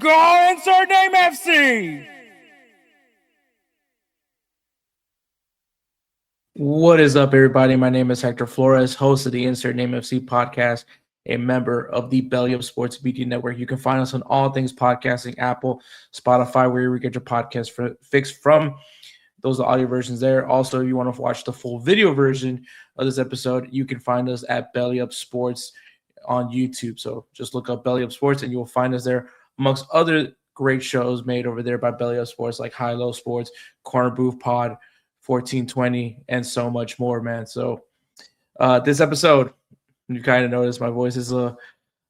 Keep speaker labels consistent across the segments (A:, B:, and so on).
A: Go insert name FC. What is up, everybody? My name is Hector Flores, host of the Insert Name FC podcast, a member of the Belly Up Sports Media Network. You can find us on all things podcasting, Apple, Spotify, where you get your podcast fixed from. Those are the audio versions there. Also, if you want to watch the full video version of this episode, you can find us at Belly Up Sports on YouTube. So just look up Belly Up Sports and you will find us there, amongst other great shows made over there by Belly Up Sports, like High Low Sports, Corner Booth Pod, 1420, and so much more, man. So this episode, you kind of notice my voice is a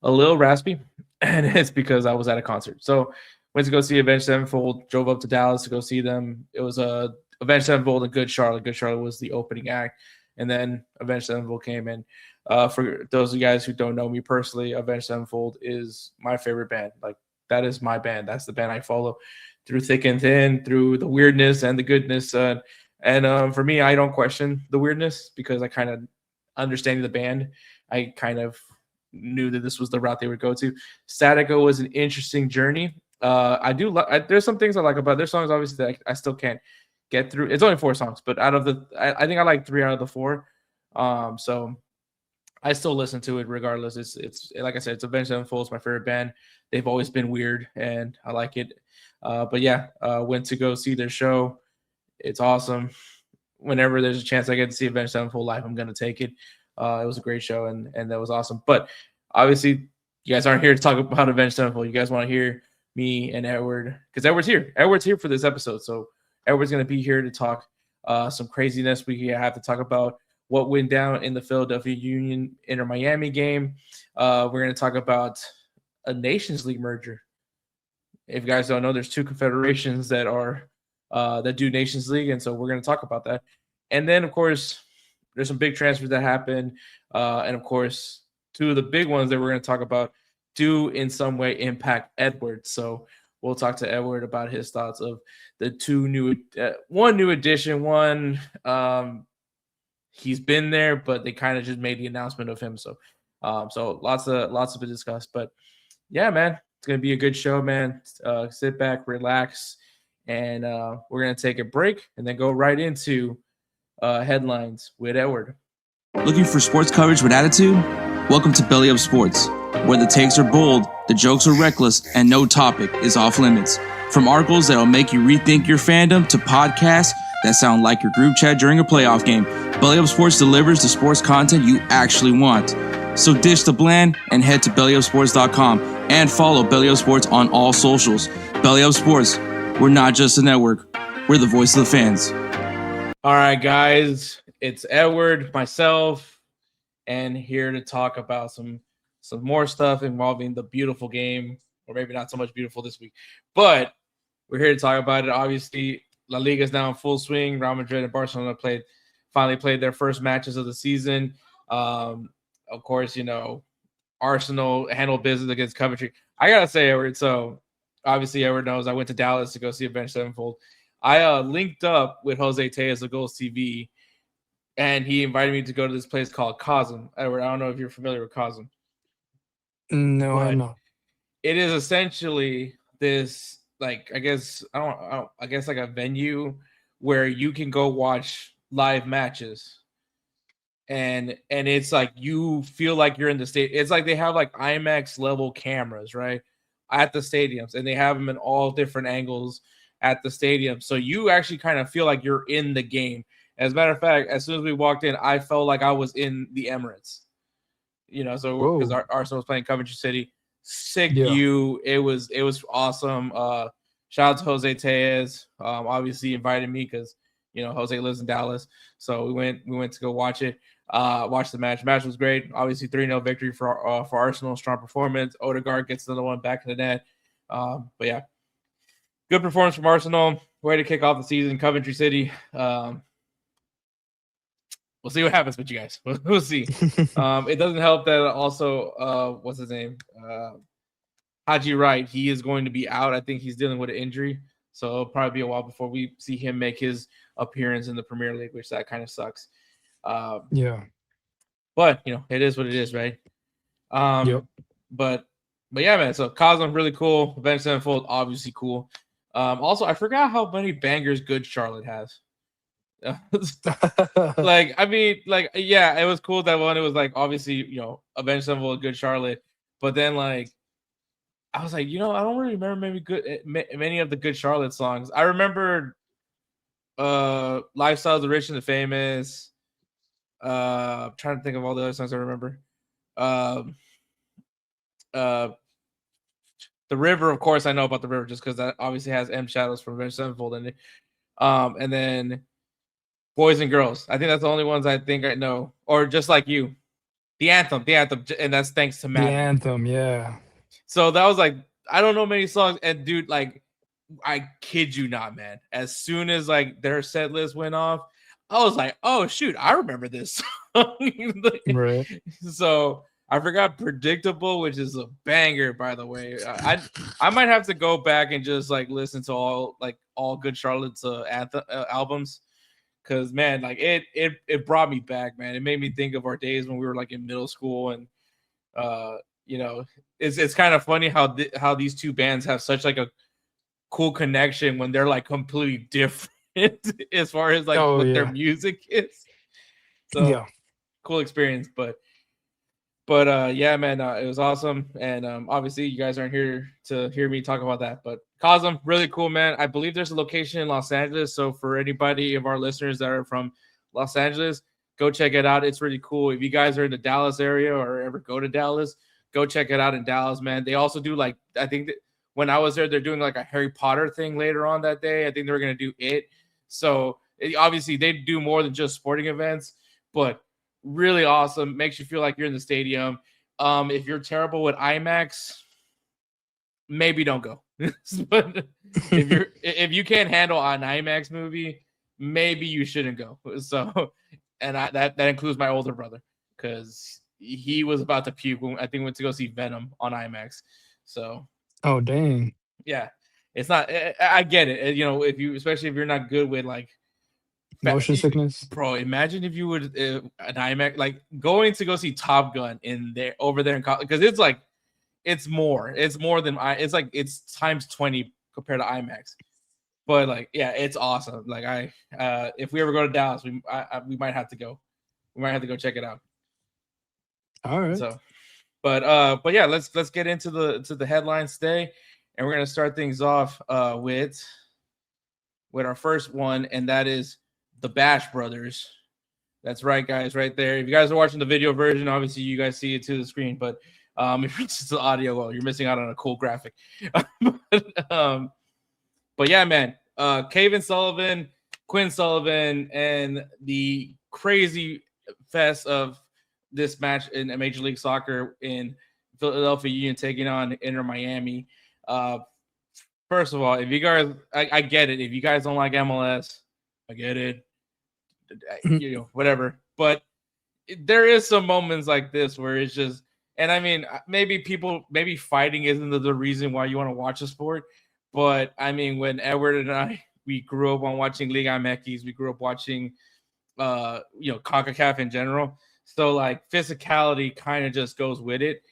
A: little raspy, and it's because I was at a concert. So went to go see Avenged Sevenfold, drove up to Dallas to go see them. It was Avenged Sevenfold and Good Charlotte. Good Charlotte was the opening act, and then Avenged Sevenfold came in. For those of you guys who don't know me personally, Avenged Sevenfold is my favorite band. Like, that is my band. That's the band I follow through thick and thin, through the weirdness and the goodness. And for me, I don't question the weirdness because I kind of understanding the band, I kind of knew that this was the route they would go to. Statica was an interesting journey. There's some things I like about their songs, obviously, that I still can't get through. It's only 4 songs, but out of I think I like 3 out of the 4. So I still listen to it regardless. It's like I said, it's Avenged Sevenfold. It's my favorite band. They've always been weird, and I like it. But yeah, went to go see their show. It's awesome. Whenever there's a chance I get to see Avenged Sevenfold live, I'm going to take it. It was a great show, and that was awesome. But obviously, you guys aren't here to talk about Avenged Sevenfold. You guys want to hear me and Edward, because Edward's here. Edward's here for this episode. So Edward's going to be here to talk some craziness. We have to talk about what went down in the Philadelphia Union Inter Miami game. We're going to talk about a Nations League merger. If you guys don't know, there's 2 confederations that are that do Nations League, and so we're going to talk about that. And then, of course, there's some big transfers that happened, and of course, 2 of the big ones that we're going to talk about do in some way impact Edward. So we'll talk to Edward about his thoughts of the 2 new, one new addition, one he's been there, but they kind of just made the announcement of him. So lots of to discuss. But yeah, man, it's going to be a good show, man. Sit back, relax. And we're going to take a break and then go right into headlines with Edward.
B: Looking for sports coverage with attitude? Welcome to Belly Up Sports, where the takes are bold, the jokes are reckless, and no topic is off limits. From articles that will make you rethink your fandom to podcasts that sound like your group chat during a playoff game, Belly Up Sports delivers the sports content you actually want. So ditch the bland and head to bellyupsports.com and follow Belly Up Sports on all socials. Belly Up Sports. We're not just a network. We're the voice of the fans.
A: All right, guys. It's Edward, myself, and here to talk about some more stuff involving the beautiful game, or maybe not so much beautiful this week, but we're here to talk about it. Obviously, La Liga is now in full swing. Real Madrid and Barcelona finally played their first matches of the season. Of course, Arsenal handled business against Coventry. I got to say, Edward, so obviously, Edward knows I went to Dallas to go see Avenged Sevenfold. I linked up with Jose Tejas of Goals TV, and he invited me to go to this place called Cosm. Edward, I don't know if you're familiar with Cosm.
C: No, I'm not.
A: It is essentially this, like, I guess like a venue where you can go watch live matches. And it's like you feel like you're in the state. It's like they have like IMAX level cameras, right, at the stadiums, and they have them in all different angles at the stadium. So you actually kind of feel like you're in the game. As a matter of fact, as soon as we walked in, I felt like I was in the Emirates. So because Arsenal was playing Coventry City, sick view. It was awesome. Shout out to Jose Tejas. Obviously invited me because Jose lives in Dallas, so we went to go watch it. Watch the match. Match was great. Obviously 3-0 victory for Arsenal. Strong performance. Odegaard gets another one back in the net. But yeah, good performance from Arsenal. Way to kick off the season. Coventry City. We'll see what happens with you guys. We'll see. It doesn't help that also, what's his name? Haji Wright. He is going to be out. I think he's dealing with an injury. So it'll probably be a while before we see him make his appearance in the Premier League, which that kind of sucks.
C: Yeah.
A: But, it is what it is, right?
C: Yep.
A: But But yeah, man. So Cosm really cool. Avenged Sevenfold obviously cool. Also, I forgot how many bangers Good Charlotte has. Like, I mean, like, yeah, it was cool that one. It was like obviously, Avenged Sevenfold, Good Charlotte, but then like I was like, I don't really remember many of the Good Charlotte songs. I remember Lifestyles of the Rich and the Famous. I'm trying to think of all the other songs I remember. Um uh The River, of course, I know about The River just because that obviously has M Shadows from Avenged Sevenfold in it. And then Boys and Girls. I think that's the only ones I think I know. Or Just Like You. The anthem, and that's thanks to
C: The
A: Madden.
C: anthem, yeah.
A: So that was like, I don't know many songs, and dude, like, I kid you not, man. As soon as like their set list went off, I was like, oh shoot, I remember this song.
C: Right.
A: So I forgot Predictable, which is a banger, by the way. I might have to go back and just like listen to all Good Charlotte's anthem albums. Cause man, like it brought me back, man. It made me think of our days when we were like in middle school, and it's kind of funny how these two bands have such like a cool connection when they're like completely different as far as like what their music is. So
C: Yeah.
A: cool experience, but yeah, man, it was awesome, and obviously you guys aren't here to hear me talk about that, but Cosm, really cool, man. I believe there's a location in Los Angeles, so for anybody of our listeners that are from Los Angeles, go check it out. It's really cool. If you guys are in the Dallas area or ever go to Dallas, go check it out in Dallas, man. They also do like, I think that when I was there, they're doing like a Harry Potter thing later on that day. I think they're going to do it. So obviously they do more than just sporting events, but really awesome. Makes you feel like you're in the stadium. If you're terrible with IMAX, maybe don't go. But if you can't handle an IMAX movie, maybe you shouldn't go. So, and that includes my older brother, because he was about to puke when I think went to go see Venom on IMAX. So,
C: oh dang,
A: yeah, it's not. I get it. Especially if you're not good with like
C: motion sickness,
A: bro. Imagine if you would an IMAX, like going to go see Top Gun over there in college, because it's like it's more than it's times 20 compared to IMAX. But like, yeah, it's awesome. Like if we ever go to Dallas, we might have to go. We might have to go check it out.
C: All right.
A: So, but yeah, let's get into the headlines today, and we're gonna start things off with our first one, and that is the Bash Brothers. That's right, guys, right there. If you guys are watching the video version, obviously you guys see it to the screen, but if it's just the audio, well, you're missing out on a cool graphic. But yeah, man, Caven Sullivan, Quinn Sullivan, and the crazy fest of this match in Major League Soccer in Philadelphia Union taking on Inter Miami. First of all, if you guys, I get it. If you guys don't like MLS, I get it. Whatever. But there is some moments like this where it's just, and I mean, maybe fighting isn't the reason why you want to watch a sport. But I mean, when Edward and I, we grew up on watching Liga MX, we grew up watching, CONCACAF in general. So like physicality kind of just goes with it.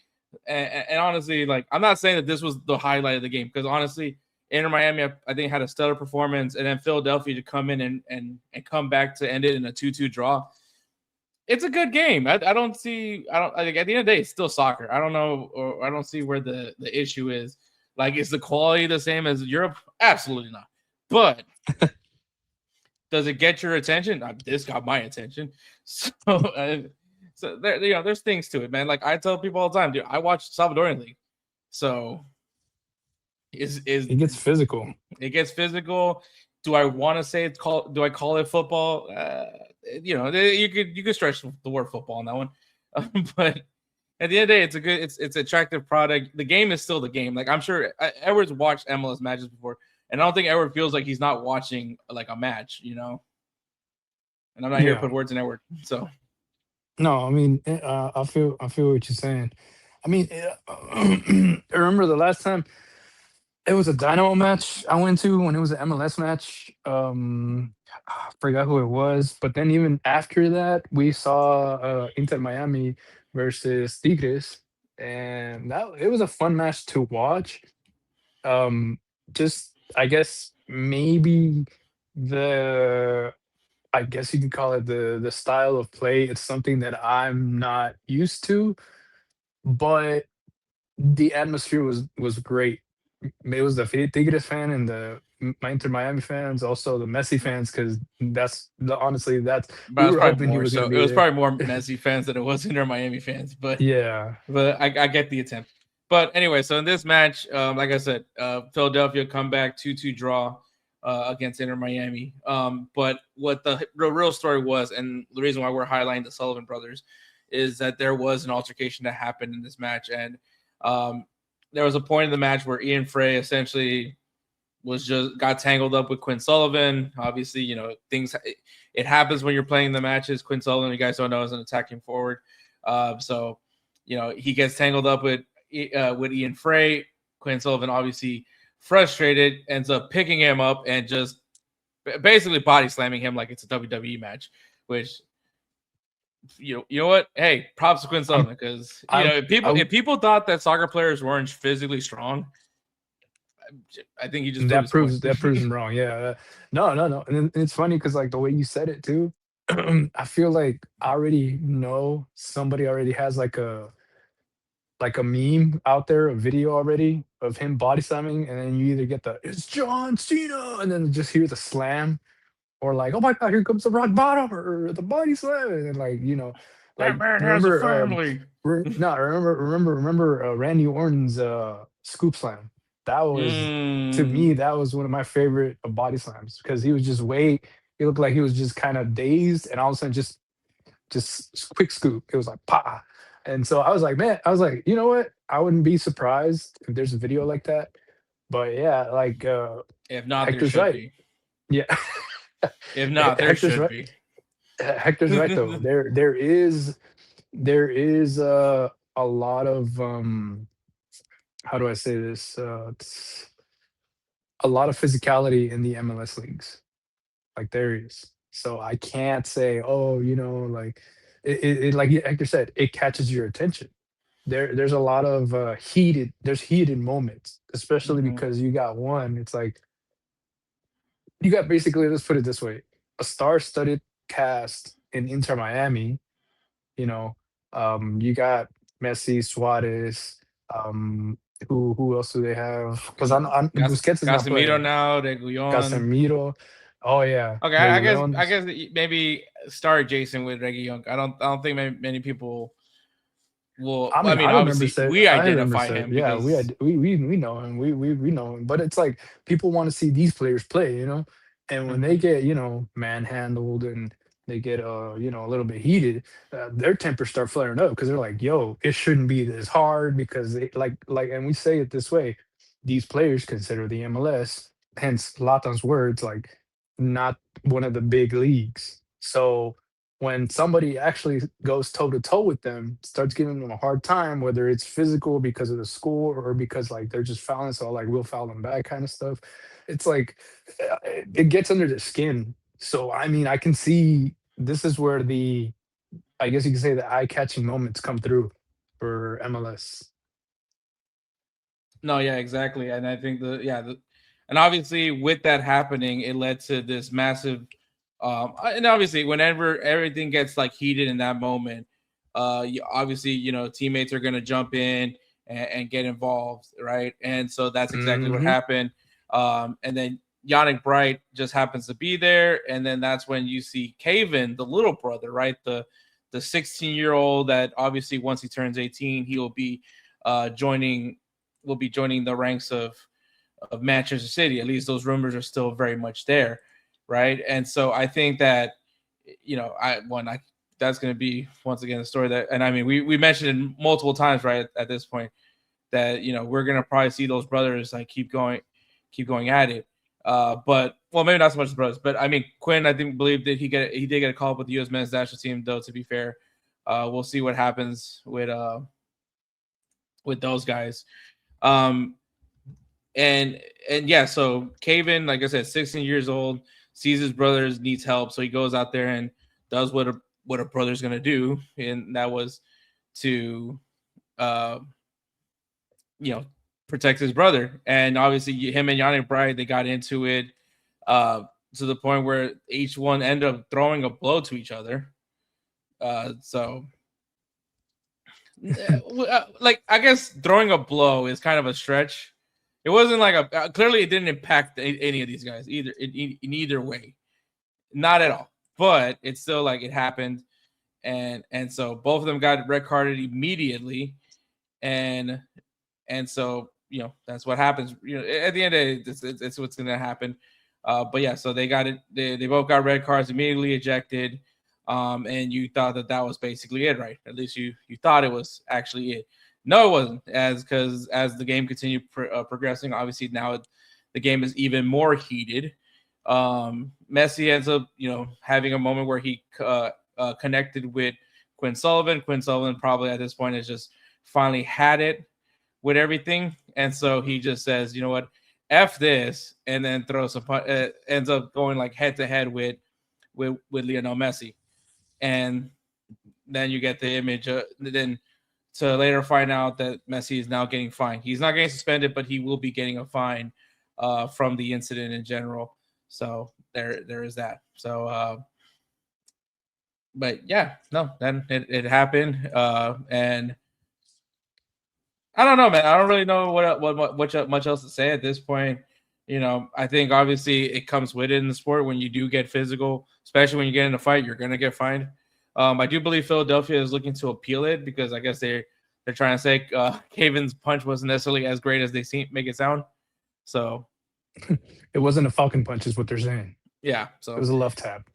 A: And honestly, like, I'm not saying that this was the highlight of the game, because honestly, Inter Miami, I think, had a stellar performance, and then Philadelphia to come in and come back to end it in a 2-2 draw. It's a good game. I think at the end of the day, it's still soccer. I don't know, or I don't see where the issue is. Like, is the quality the same as Europe? Absolutely not. But does it get your attention? This got my attention. So there's things to it, man. Like, I tell people all the time, dude, I watch Salvadorian League. So
C: it gets physical.
A: It gets physical. Do I want to say do I call it football? You could stretch the word football on that one. But at the end of the day, it's an attractive product. The game is still the game. Like, I'm sure Edward's watched MLS matches before, and I don't think Edward feels like he's not watching like a match, And I'm not here to put words in Edward. So
C: no, I mean, I feel what you're saying. I mean, I remember the last time it was a Dynamo match I went to when it was an MLS match. I forgot who it was, but then even after that, we saw Inter Miami versus Tigres. and that it was a fun match to watch. Um, just I guess maybe the I guess you could call it the style of play. It's something that I'm not used to, but the atmosphere was great. It was the Tigres fan and the Inter Miami fans, also the Messi fans, because honestly that's we
A: But it's
C: were
A: probably
C: hoping he
A: more
C: was
A: so.
C: gonna
A: It
C: be
A: was
C: there.
A: probably more Messi fans than it was Inter Miami fans. But
C: Yeah,
A: I get the attempt. But anyway, so in this match, like I said, Philadelphia comeback 2-2 draw against Inter Miami. But what the real story was, and the reason why we're highlighting the Sullivan brothers, is that there was an altercation that happened in this match, and there was a point in the match where Ian Frey essentially got tangled up with Quinn Sullivan. Obviously, things it happens when you're playing the matches. Quinn Sullivan, you guys don't know, is an attacking forward. So he gets tangled up with Ian Frey. Quinn Sullivan, obviously frustrated, ends up picking him up and just basically body slamming him like it's a WWE match, which you know what? Hey, props to Quinn Sullivan, because
C: I
A: if people thought that soccer players weren't physically strong, I think he just proved his point.
C: that proves him wrong. Yeah, no, and it's funny because like the way you said it too, I feel like I already know somebody already has like a meme out there, a video already of him body slamming, and then you either get the "It's John Cena" and then just hear the slam, or like, "Oh my God, here comes the rock bottom," or the body slam, and then like
A: That man has a
C: remember
A: family.
C: no remember Randy Orton's scoop slam. That was to me
A: Mm.
C: that was one of my favorite body slams because he was just he looked like he was just kind of dazed, and all of a sudden just quick scoop. It was like pa. And so I was like, man, I was like, you know what? I wouldn't be surprised if there's a video like that. But yeah, like
A: If not, there
C: Hector's
A: should
C: right.
A: be.
C: Yeah.
A: If not, there
C: Hector's
A: should
C: right.
A: be.
C: Hector's right though. There is a lot of how do I say this? It's a lot of physicality in the MLS leagues. Like there is. So I can't say, oh, like like Hector said, it catches your attention. There's a lot of heated moments, especially
A: Mhm.
C: because you got one. It's like you got basically, let's put it this way, a star-studded cast in Inter Miami. You know, you got Messi, Suarez. Um, who else do they have? Because I'm Busquets is not
A: Casemiro
C: playing.
A: now, Reguilon.
C: Casemiro. Oh yeah,
A: Okay,
C: Reguilon.
A: I guess maybe start Jason with Reggie Young. I don't think many people will. I mean,
C: I remember
A: obviously
C: said
A: we
C: I remember
A: identify
C: said
A: him
C: yeah, we
A: because
C: had we know him, we know him, but it's like people want to see these players play, and when they
A: Mhm.
C: get manhandled and they get a little bit heated, their tempers start flaring up because they're like, yo, it shouldn't be this hard because and we say it this way, these players consider the MLS, hence Latan's words, like not one of the big leagues. So when somebody actually goes toe to toe with them, starts giving them a hard time, whether it's physical because of the score or because like they're just fouling, so like we'll foul them back kind of stuff. It's like it gets under the skin. So I mean, I can see this is where I guess you can say the eye catching moments come through for MLS.
A: no, yeah, exactly, and I think and obviously with that happening, it led to this massive. And obviously, whenever everything gets like heated in that moment, obviously, teammates are going to jump in and get involved, right? And so that's exactly what
C: Hmm.
A: happened. And then Yannick Bright just happens to be there, and then that's when you see Caven, the little brother, right? The 16-year-old that obviously once he turns 18, he joining will be joining the ranks of Manchester City. At least those rumors are still very much there, right? And so I think that that's going to be once again a story that, and I mean we mentioned it multiple times, right, at this point, that we're going to probably see those brothers like keep going at it. But well, maybe not so much as brothers, but I mean Quinn, I think believe that he did get a call up with the U.S. men's national team, though. To be fair, we'll see what happens with those guys. Um, and yeah, so Caven, like I said, 16 years old, sees his brothers needs help, so he goes out there and does what a brother's gonna do, and that was to protect his brother. And obviously him and Yannick Bride, they got into it to the point where each one ended up throwing a blow to each other. So like, I guess throwing a blow is kind of a stretch. It wasn't like clearly it didn't impact any of these guys either in either way. Not at all. But it's still like it happened. And so both of them got red carded immediately. And so, that's what happens. At the end of the day, it's what's going to happen. But yeah, so they got it. They both got red cards, immediately ejected. And you thought that was basically it, right? At least you thought it was actually it. No, it wasn't, because as the game continued progressing, obviously now the game is even more heated. Messi ends up, having a moment where he connected with Quinn Sullivan. Quinn Sullivan probably at this point has just finally had it with everything, and so he just says, you know what, F this, and then throws ends up going like head to head with Lionel Messi, and then you get the image. Then to later find out that Messi is now getting fined. He's not getting suspended, but he will be getting a fine from the incident in general. So there is that. So. But yeah, no, then it happened, and I don't know, man. I don't really know what much else to say at this point. I think obviously it comes with it in the sport when you do get physical, especially when you get in a fight, you're gonna get fined. I do believe Philadelphia is looking to appeal it because I guess they're trying to say Caven's punch wasn't necessarily as great as they make it sound. So
C: it wasn't a Falcon punch, is what they're saying.
A: Yeah, so
C: it was a left tap.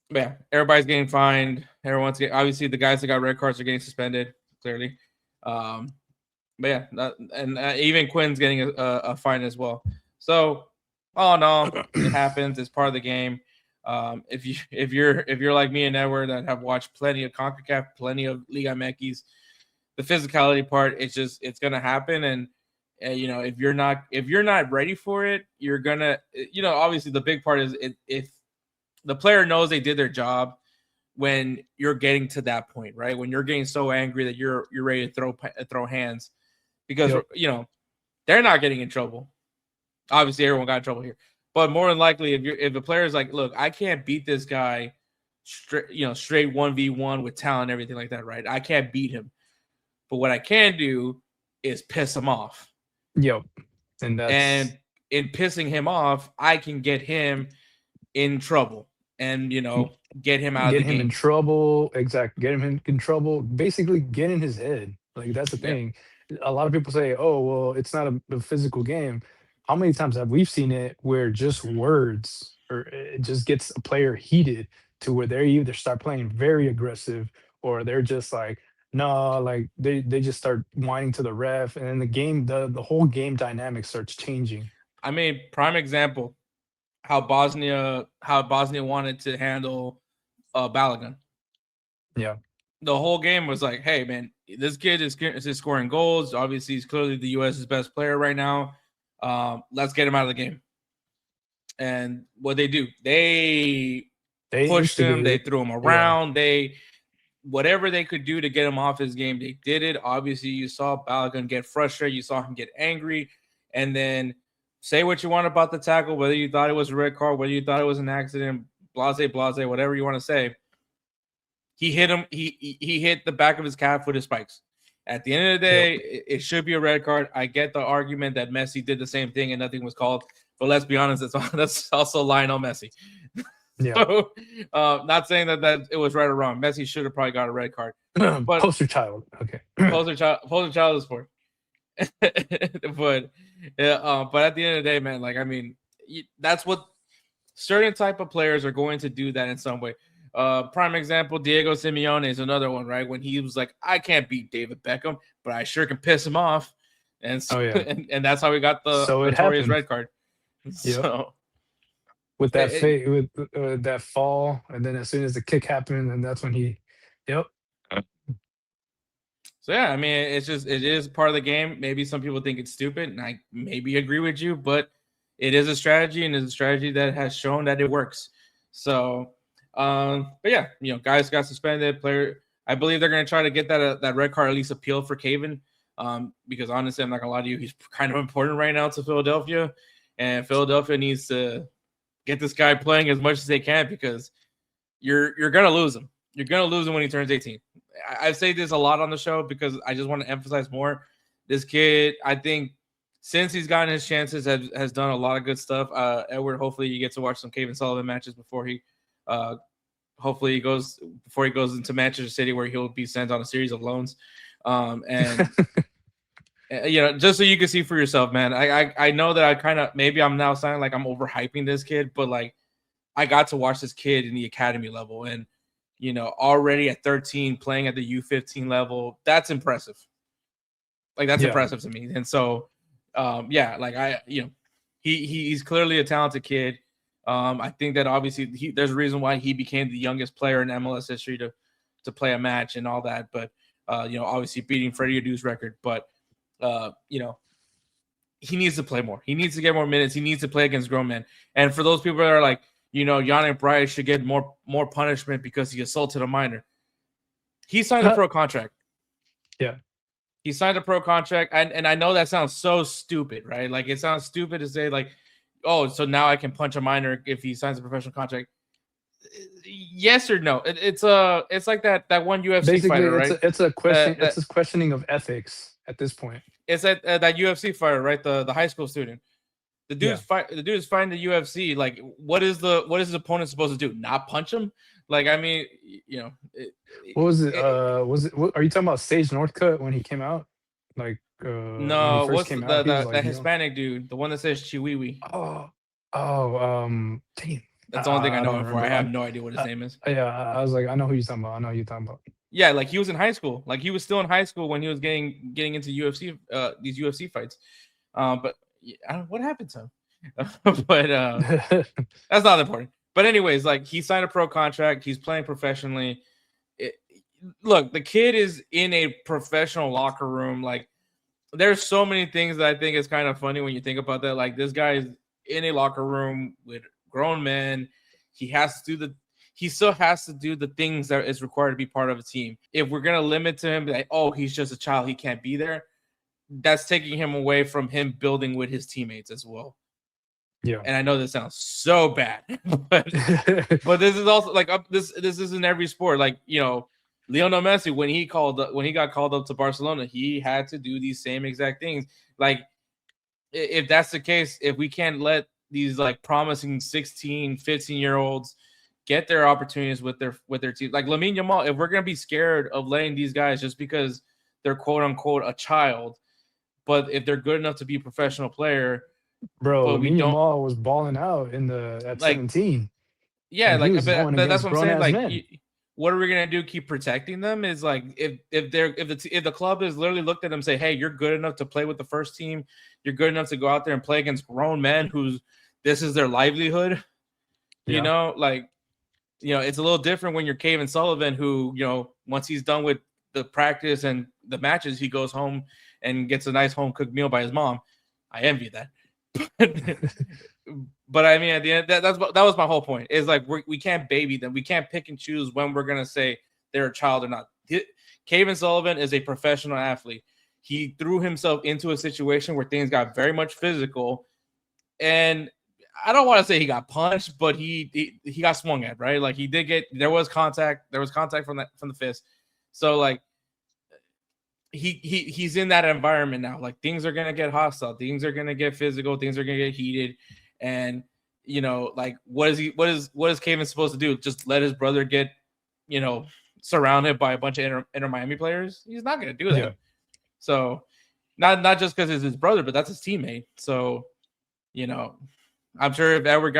A: Yeah, everybody's getting fined. Everyone's obviously the guys that got red cards are getting suspended. Clearly, but yeah, even Quinn's getting a fine as well. So, all in all, it happens. It's part of the game. If you're like me and Edward that have watched plenty of CONCACAF, plenty of Liga MX, the physicality part, it's gonna happen. And if you're not ready for it, you're gonna obviously the big part is if the player knows they did their job when you're getting to that point, right? When you're getting so angry that you're ready to throw hands, because they're not getting in trouble. Obviously, everyone got in trouble here, but more than likely, if the player is like, look, I can't beat this guy straight 1v1 with talent and everything like that, right? I can't beat him, but what I can do is piss him off.
C: Yep,
A: and in pissing him off, I can get him in trouble. And get him out of the game. Get him
C: in trouble. Exactly. Get him in trouble. Basically, get in his head. Like, that's the thing. A lot of people say, "Oh, well, it's not a physical game." How many times have we seen it where just words or it just gets a player heated to where they either start playing very aggressive or they're just like, no, like they just start whining to the ref, and then the game, the whole game dynamic starts changing.
A: I mean, prime example. How Bosnia wanted to handle Balogun.
C: Yeah.
A: The whole game was like, hey, man, this kid is scoring goals. Obviously, he's clearly the U.S.'s best player right now. Let's get him out of the game. And what they do, they pushed him. They threw him around. Yeah. Whatever they could do to get him off his game, they did it. Obviously, you saw Balogun get frustrated. You saw him get angry. And then say what you want about the tackle, whether you thought it was a red card, whether you thought it was an accident, blase, whatever you want to say. He hit him. He hit the back of his calf with his spikes. At the end of the day, it should be a red card. I get the argument that Messi did the same thing and nothing was called. But let's be honest, that's also Lionel Messi.
C: Yeah.
A: So, not saying that it was right or wrong. Messi should have probably got a red card.
C: But poster child. Okay.
A: poster child is for. But at the end of the day, man, like, I mean, that's what certain type of players are going to do that in some way. Prime example, Diego Simeone is another one, right? When he was like, I can't beat David Beckham, but I sure can piss him off. And so, and that's how we got the notorious red card.
C: Yep.
A: So
C: with that with that fall, and then as soon as the kick happened, and that's when he
A: So yeah, I mean, it is part of the game. Maybe some people think it's stupid, and I maybe agree with you, but it is a strategy, and it's a strategy that has shown that it works. So, but yeah, guys got suspended. I believe they're going to try to get that red card at least appealed for Caven. Because honestly, I'm not gonna lie to you, he's kind of important right now to Philadelphia, and Philadelphia needs to get this guy playing as much as they can because you're gonna lose him. You're gonna lose him when he turns 18. I say this a lot on the show because I just want to emphasize more. This kid, I think, since he's gotten his chances, has done a lot of good stuff. Edward, hopefully you get to watch some Caven Sullivan matches before he goes into Manchester City, where he'll be sent on a series of loans. And just so you can see for yourself, man. I know that I kind of maybe I'm now sounding like I'm overhyping this kid, but like I got to watch this kid in the academy level, and already at 13 playing at the U15 level, that's impressive. Like that's impressive to me. And so he's clearly a talented kid. I think that obviously there's a reason why he became the youngest player in MLS history to play a match and all that, but obviously beating Freddie Adu's record, but he needs to play more. He needs to get more minutes. He needs to play against grown men. And for those people that are like, Yannick Bryce should get more punishment because he assaulted a minor. He signed a pro contract.
C: Yeah.
A: He signed a pro contract. And I know that sounds so stupid, right? Like it sounds stupid to say like, oh, so now I can punch a minor if he signs a professional contract. Yes or no? It's like that one UFC
C: basically,
A: fighter, right?
C: It's a question. It's a questioning of ethics at this point.
A: It's that UFC fighter, right? The high school student. The dude's fighting the UFC. Like, what is his opponent supposed to do? Not punch him? Like, I mean,
C: what was it? What, are you talking about Sage Northcutt when he came out? Like,
A: no, what's the Hispanic dude, the one that says Chiwiwi?
C: Dang.
A: That's the only thing I know him for. I have no idea what his name is.
C: Yeah, I was like, I know who you're talking about. I know who you're talking about.
A: Yeah, like he was in high school. Like he was still in high school when he was getting into UFC, these UFC fights. But I don't know what happened to him. But that's not important. But anyways, like he signed a pro contract. He's playing professionally. Look, the kid is in a professional locker room. Like there's so many things that I think is kind of funny when you think about that. Like this guy is in a locker room with grown men. He still has to do the things that is required to be part of a team. If we're gonna limit to him, like, oh, he's just a child, he can't be there. That's taking him away from him building with his teammates as well.
C: Yeah,
A: and I know this sounds so bad, but this is also like this is in every sport. Like Lionel Messi, when he got called up to Barcelona, he had to do these same exact things. Like if that's the case, if we can't let these like promising 16, 15-year-olds get their opportunities with their team, like Lamine Yamal, if we're gonna be scared of letting these guys just because they're quote unquote a child, but if they're good enough to be a professional player,
C: bro, Lamine Yamal was balling out at 17.
A: Yeah, like but that's what I'm saying. Like, what are we gonna do? Keep protecting them? Is like if the club is literally looked at them and say, hey, you're good enough to play with the first team, you're good enough to go out there and play against grown men who's this is their livelihood.
C: Yeah.
A: It's a little different when you're Caven Sullivan, who once he's done with the practice and the matches, he goes home and gets a nice home cooked meal by his mom. I envy that. But I mean, at the end, that was my whole point. Is like we can't baby them. We can't pick and choose when we're gonna say they're a child or not. Caven Sullivan is a professional athlete. He threw himself into a situation where things got very much physical, and I don't want to say he got punched, but he got swung at, right? Like he did there was contact from the fist. So like he's in that environment now. Like things are gonna get hostile, things are gonna get physical, things are gonna get heated, and like what is Caven supposed to do? Just let his brother get surrounded by a bunch of Inter Miami players? He's not gonna do that. Yeah. So not just because it's his brother, but that's his teammate. So I'm sure if Edward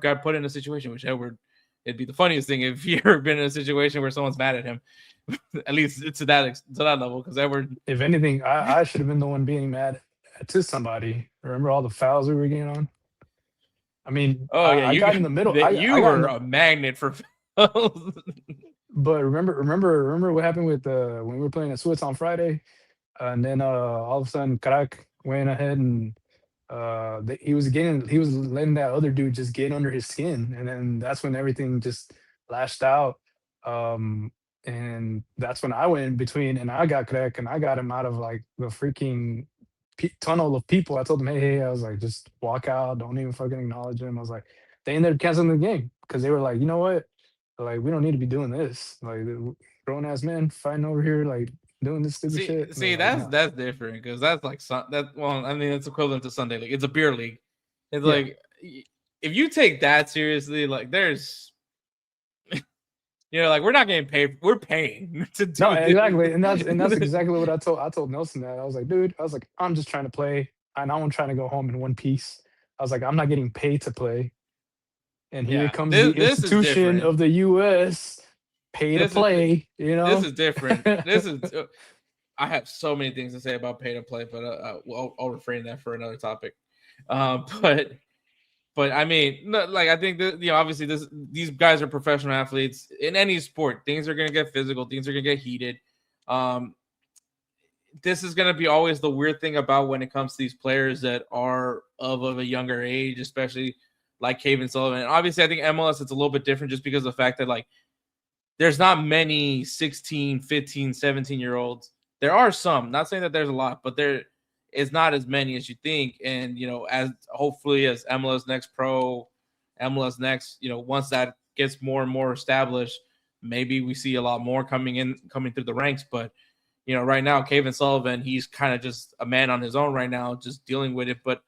A: got put in a situation, which Edward, it'd be the funniest thing if he ever been in a situation where someone's mad at him. At least to that level, because Edward.
C: If anything, I should have been the one being mad to somebody. Remember all the fouls we were getting on? I mean, I got in the middle.
A: You were a magnet for fouls.
C: But remember what happened with when we were playing at Swiss on Friday, and then all of a sudden, Crack went ahead and he was letting that other dude just get under his skin, and then that's when everything just lashed out. And that's when I went in between and I got crack and I got him out of like the freaking tunnel of people. I told him, hey, I was like, just walk out. Don't even fucking acknowledge him. I was like, they ended up canceling the game because they were like, you know what? Like, we don't need to be doing this. Like, grown ass men fighting over here, like doing this stupid shit.
A: See,
C: like,
A: that's different because that's like well, I mean, it's equivalent to Sunday League. It's a beer league. It's
C: Yeah.
A: like if you take that seriously, like there's, like we're not getting paid. We're paying to do
C: No,
A: this.
C: exactly, and that's exactly what I told Nelson that I was like, dude, I was like, I'm just trying to play, and I'm trying to go home in one piece. I was like, I'm not getting paid to play, and here comes the
A: this is
C: institution
A: different.
C: of the U.S. pay to play.
A: This is different. This is. I have so many things to say about pay to play, but I'll refrain that for another topic. But I mean, like I think that obviously these guys are professional athletes in any sport. Things are gonna get physical. Things are gonna get heated. This is gonna be always the weird thing about when it comes to these players that are of a younger age, especially like Caven Sullivan. And obviously, I think MLS it's a little bit different just because of the fact that like there's not many 16, 15, 17-year-olds. There are some. Not saying that there's a lot, but there is not as many as you think. And as hopefully as MLS Next Pro, MLS Next, once that gets more and more established, maybe we see a lot more coming through the ranks. But right now, Caven Sullivan, he's kind of just a man on his own right now, just dealing with it. But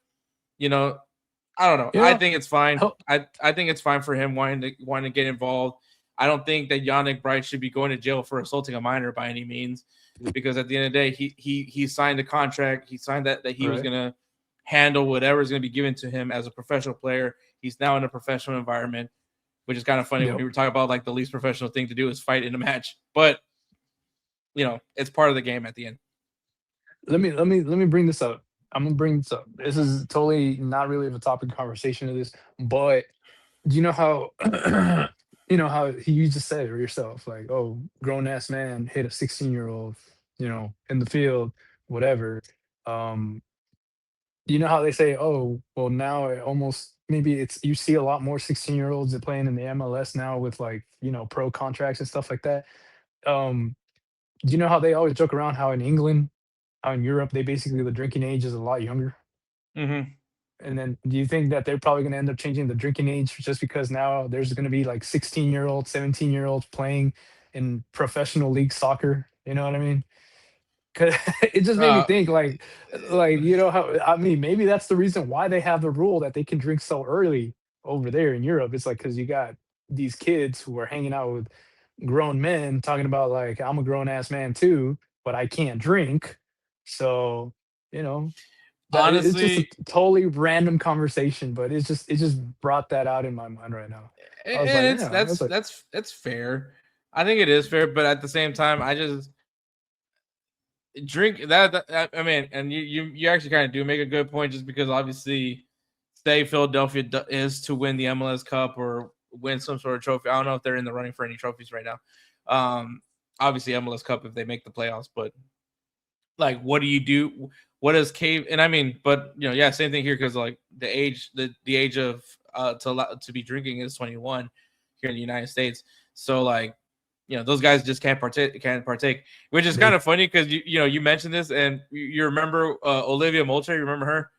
A: I don't know. I think it's fine. I think it's fine for him wanting to get involved. I don't think that Yannick Bright should be going to jail for assaulting a minor by any means, because at the end of the day, he signed a contract. He signed that he was going to handle whatever is going to be given to him as a professional player. He's now in a professional environment, which is kind of funny when we were talking about like the least professional thing to do is fight in a match. But it's part of the game at the end.
C: Let me bring this up. I'm gonna bring this up. This is totally not really of a topic of conversation of this, but do you know how how you just said it yourself, like, oh, grown ass man hit a 16-year-old, in the field, whatever. You know how they say, oh, well, now maybe you see a lot more 16-year-olds that playing in the MLS now with like, pro contracts and stuff like that. Do you know how they always joke around how in England, how in Europe, they basically the drinking age is a lot younger?
A: Mm-hmm.
C: And then do you think that they're probably going to end up changing the drinking age just because now there's going to be like 16-year-olds, 17-year-olds playing in professional league soccer? You know what I mean? Cause it just made me think like, how, I mean, maybe that's the reason why they have the rule that they can drink so early over there in Europe. It's like, cause you got these kids who are hanging out with grown men talking about like, I'm a grown ass man too, but I can't drink. So,
A: honestly,
C: it's just a totally random conversation, but it just brought that out in my mind right now.
A: That's fair. I think it is fair, but at the same time, I just drink that. I mean, and you actually kind of do make a good point, just because obviously, say Philadelphia is to win the MLS Cup or win some sort of trophy. I don't know if they're in the running for any trophies right now. Obviously MLS Cup if they make the playoffs, but like, what do you do? What does Cave? And I mean, but same thing here, because like the age of to be drinking is 21 here in the United States. So like, those guys just can't partake, which is kind of funny because you mentioned this, and you remember Olivia Moultrie. You remember her,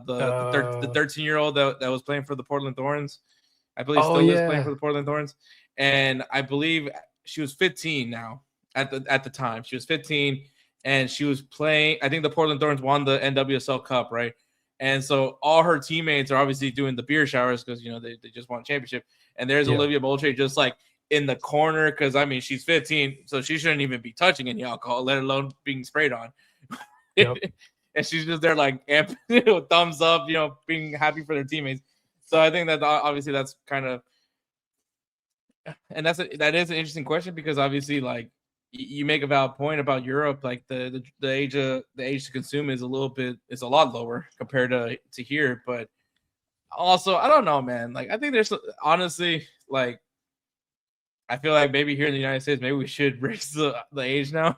A: the 13-year-old that was playing for the Portland Thorns. I believe still is playing for the Portland Thorns, and I believe she was 15 now. At the time, she was 15. And she was playing, I think the Portland Thorns won the NWSL Cup, right? And so all her teammates are obviously doing the beer showers because, they just won a championship. And there's Olivia Moultrie just like in the corner because, I mean, she's 15, so she shouldn't even be touching any alcohol, let alone being sprayed on. Yep. And she's just there like thumbs up, being happy for their teammates. So I think that obviously that's kind of – and that is an interesting question because obviously like, you make a valid point about Europe, like the age to consume is a lot lower compared to here. But also, I don't know, man. Like I think there's honestly like I feel like maybe here in the United States, maybe we should raise the age now.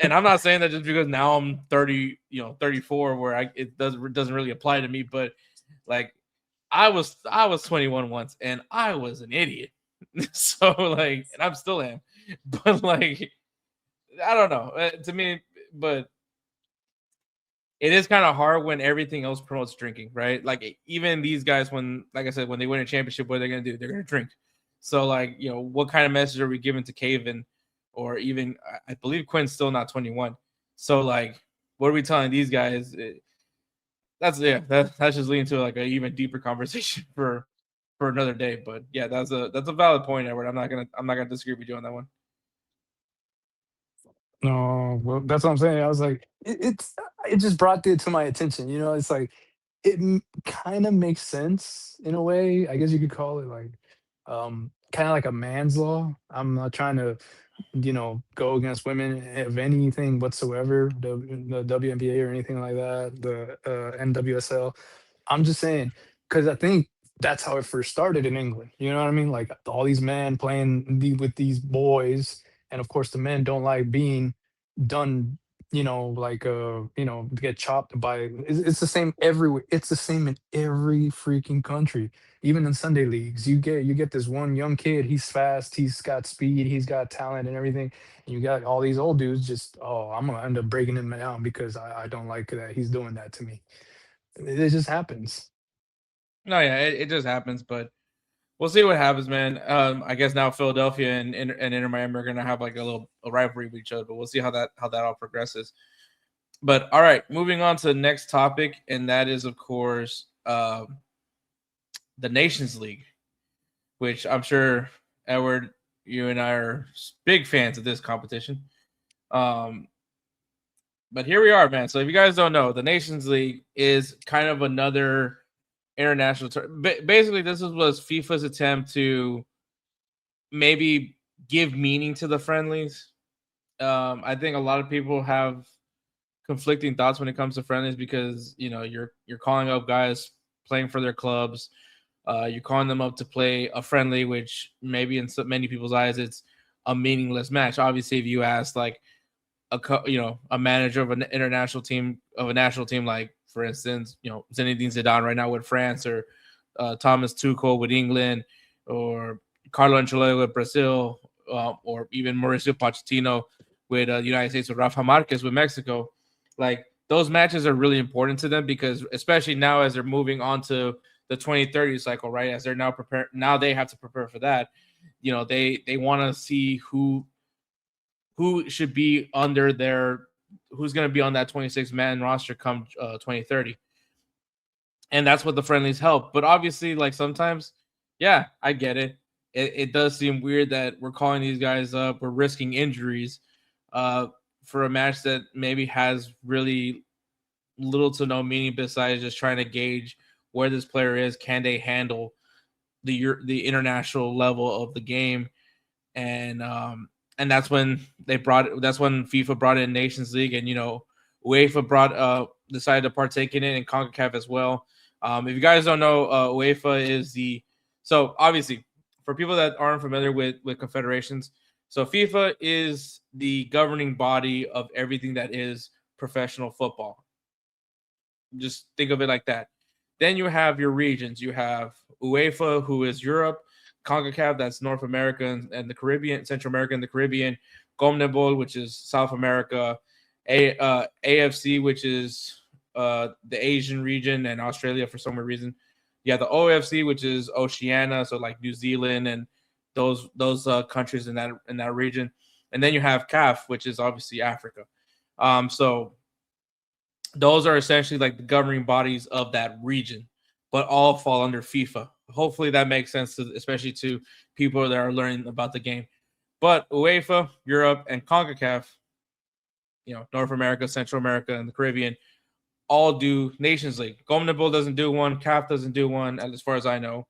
A: And I'm not saying that just because now I'm 30, 34, where it doesn't really apply to me. But like I was 21 once, and I was an idiot. So like, and I'm still am, but like, I don't know. To me, but it is kind of hard when everything else promotes drinking, right? Like even these guys, when like I said, when they win a championship, what are they gonna do? They're gonna drink. So like, what kind of message are we giving to Caven, or even I believe Quinn's still not 21. So like, what are we telling these guys? That's just leading to like an even deeper conversation for another day. But yeah, that's a valid point, Edward. I'm not gonna disagree with you on that one.
C: No, well, that's what I'm saying. I was like, it just brought it to my attention. It's like it kind of makes sense in a way. I guess you could call it like, kind of like a man's law. I'm not trying to, go against women of anything whatsoever, the WNBA or anything like that, the NWSL. I'm just saying because I think that's how it first started in England. You know what I mean? Like all these men playing with these boys, and of course the men don't like being done. Like get chopped by. It's the same everywhere. It's the same in every freaking country. Even in Sunday leagues, you get this one young kid. He's fast. He's got speed. He's got talent and everything. And you got all these old dudes. Just I'm gonna end up breaking him down because I don't like that he's doing that to me. It just happens.
A: No, yeah, it just happens, but we'll see what happens, man. I guess now Philadelphia and Inter Miami are gonna have like a rivalry with each other, but we'll see how that all progresses. But all right, moving on to the next topic, and that is of course the Nations League, which I'm sure Edward, you and I are big fans of this competition. Um, but here we are, man. So if you guys don't know, the Nations League is kind of another international basically, this was FIFA's attempt to maybe give meaning to the friendlies. I think a lot of people have conflicting thoughts when it comes to friendlies because you're calling up guys playing for their clubs. You're calling them up to play a friendly, which maybe in so many people's eyes it's a meaningless match. Obviously, if you ask like a manager of an international team of a national team, like for instance, Zinedine Zidane right now with France, or Thomas Tuchel with England, or Carlo Ancelotti with Brazil, or even Mauricio Pochettino with the United States, with Rafa Marquez with Mexico. Like those matches are really important to them because especially now as they're moving on to the 2030 cycle, right? As they're now prepared, now they have to prepare for that. They want to see who should be under who's going to be on that 26-man roster come 2030. And that's what the friendlies help. But obviously, like sometimes, yeah, I get it. It does seem weird that we're calling these guys up, we're risking injuries for a match that maybe has really little to no meaning besides just trying to gauge where this player is. Can they handle the international level of the game? And that's when FIFA brought in Nations League, and UEFA decided to partake in it, and CONCACAF as well. If you guys don't know, UEFA is so obviously for people that aren't familiar with confederations, so FIFA is the governing body of everything that is professional football. Just think of it like that. Then you have your regions. You have UEFA, who is Europe; CONCACAF, that's North America and the Caribbean, Central America and the Caribbean; CONMEBOL, which is South America; AFC, which is the Asian region and Australia for some reason. Yeah, the OFC, which is Oceania, so like New Zealand and those countries in that region. And then you have CAF, which is obviously Africa. So those are essentially like the governing bodies of that region, but all fall under FIFA. Hopefully that makes sense, especially to people that are learning about the game. But UEFA, Europe, and CONCACAF, North America, Central America, and the Caribbean, all do Nations League. CONMEBOL doesn't do one. CAF doesn't do one, as far as I know.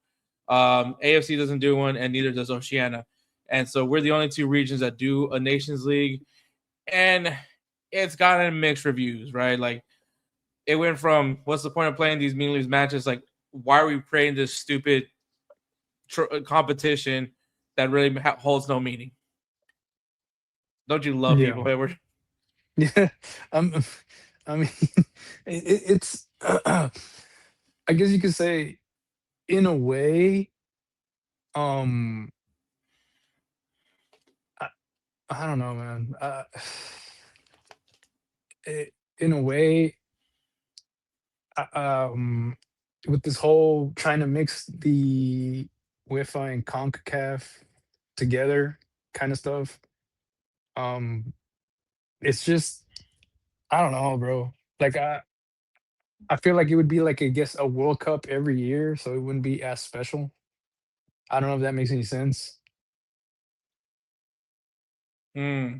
A: AFC doesn't do one, and neither does Oceania. And so we're the only two regions that do a Nations League. And it's gotten mixed reviews, right? Like, it went from, what's the point of playing these meaningless matches? Like, why are we playing this stupid competition that really holds no meaning? Don't you love
C: Yeah.
A: people, Edward?
C: Yeah. I mean, it's. I guess you could say, in a way, um, I don't know, man. In a way, uh, um, with this whole trying to mix the UEFA and CONCACAF together kind of stuff, um, it's just I don't know, bro. Like I feel like it would be like I guess a World Cup every year, so it wouldn't be as special. I don't know if that makes any sense.
A: Hmm.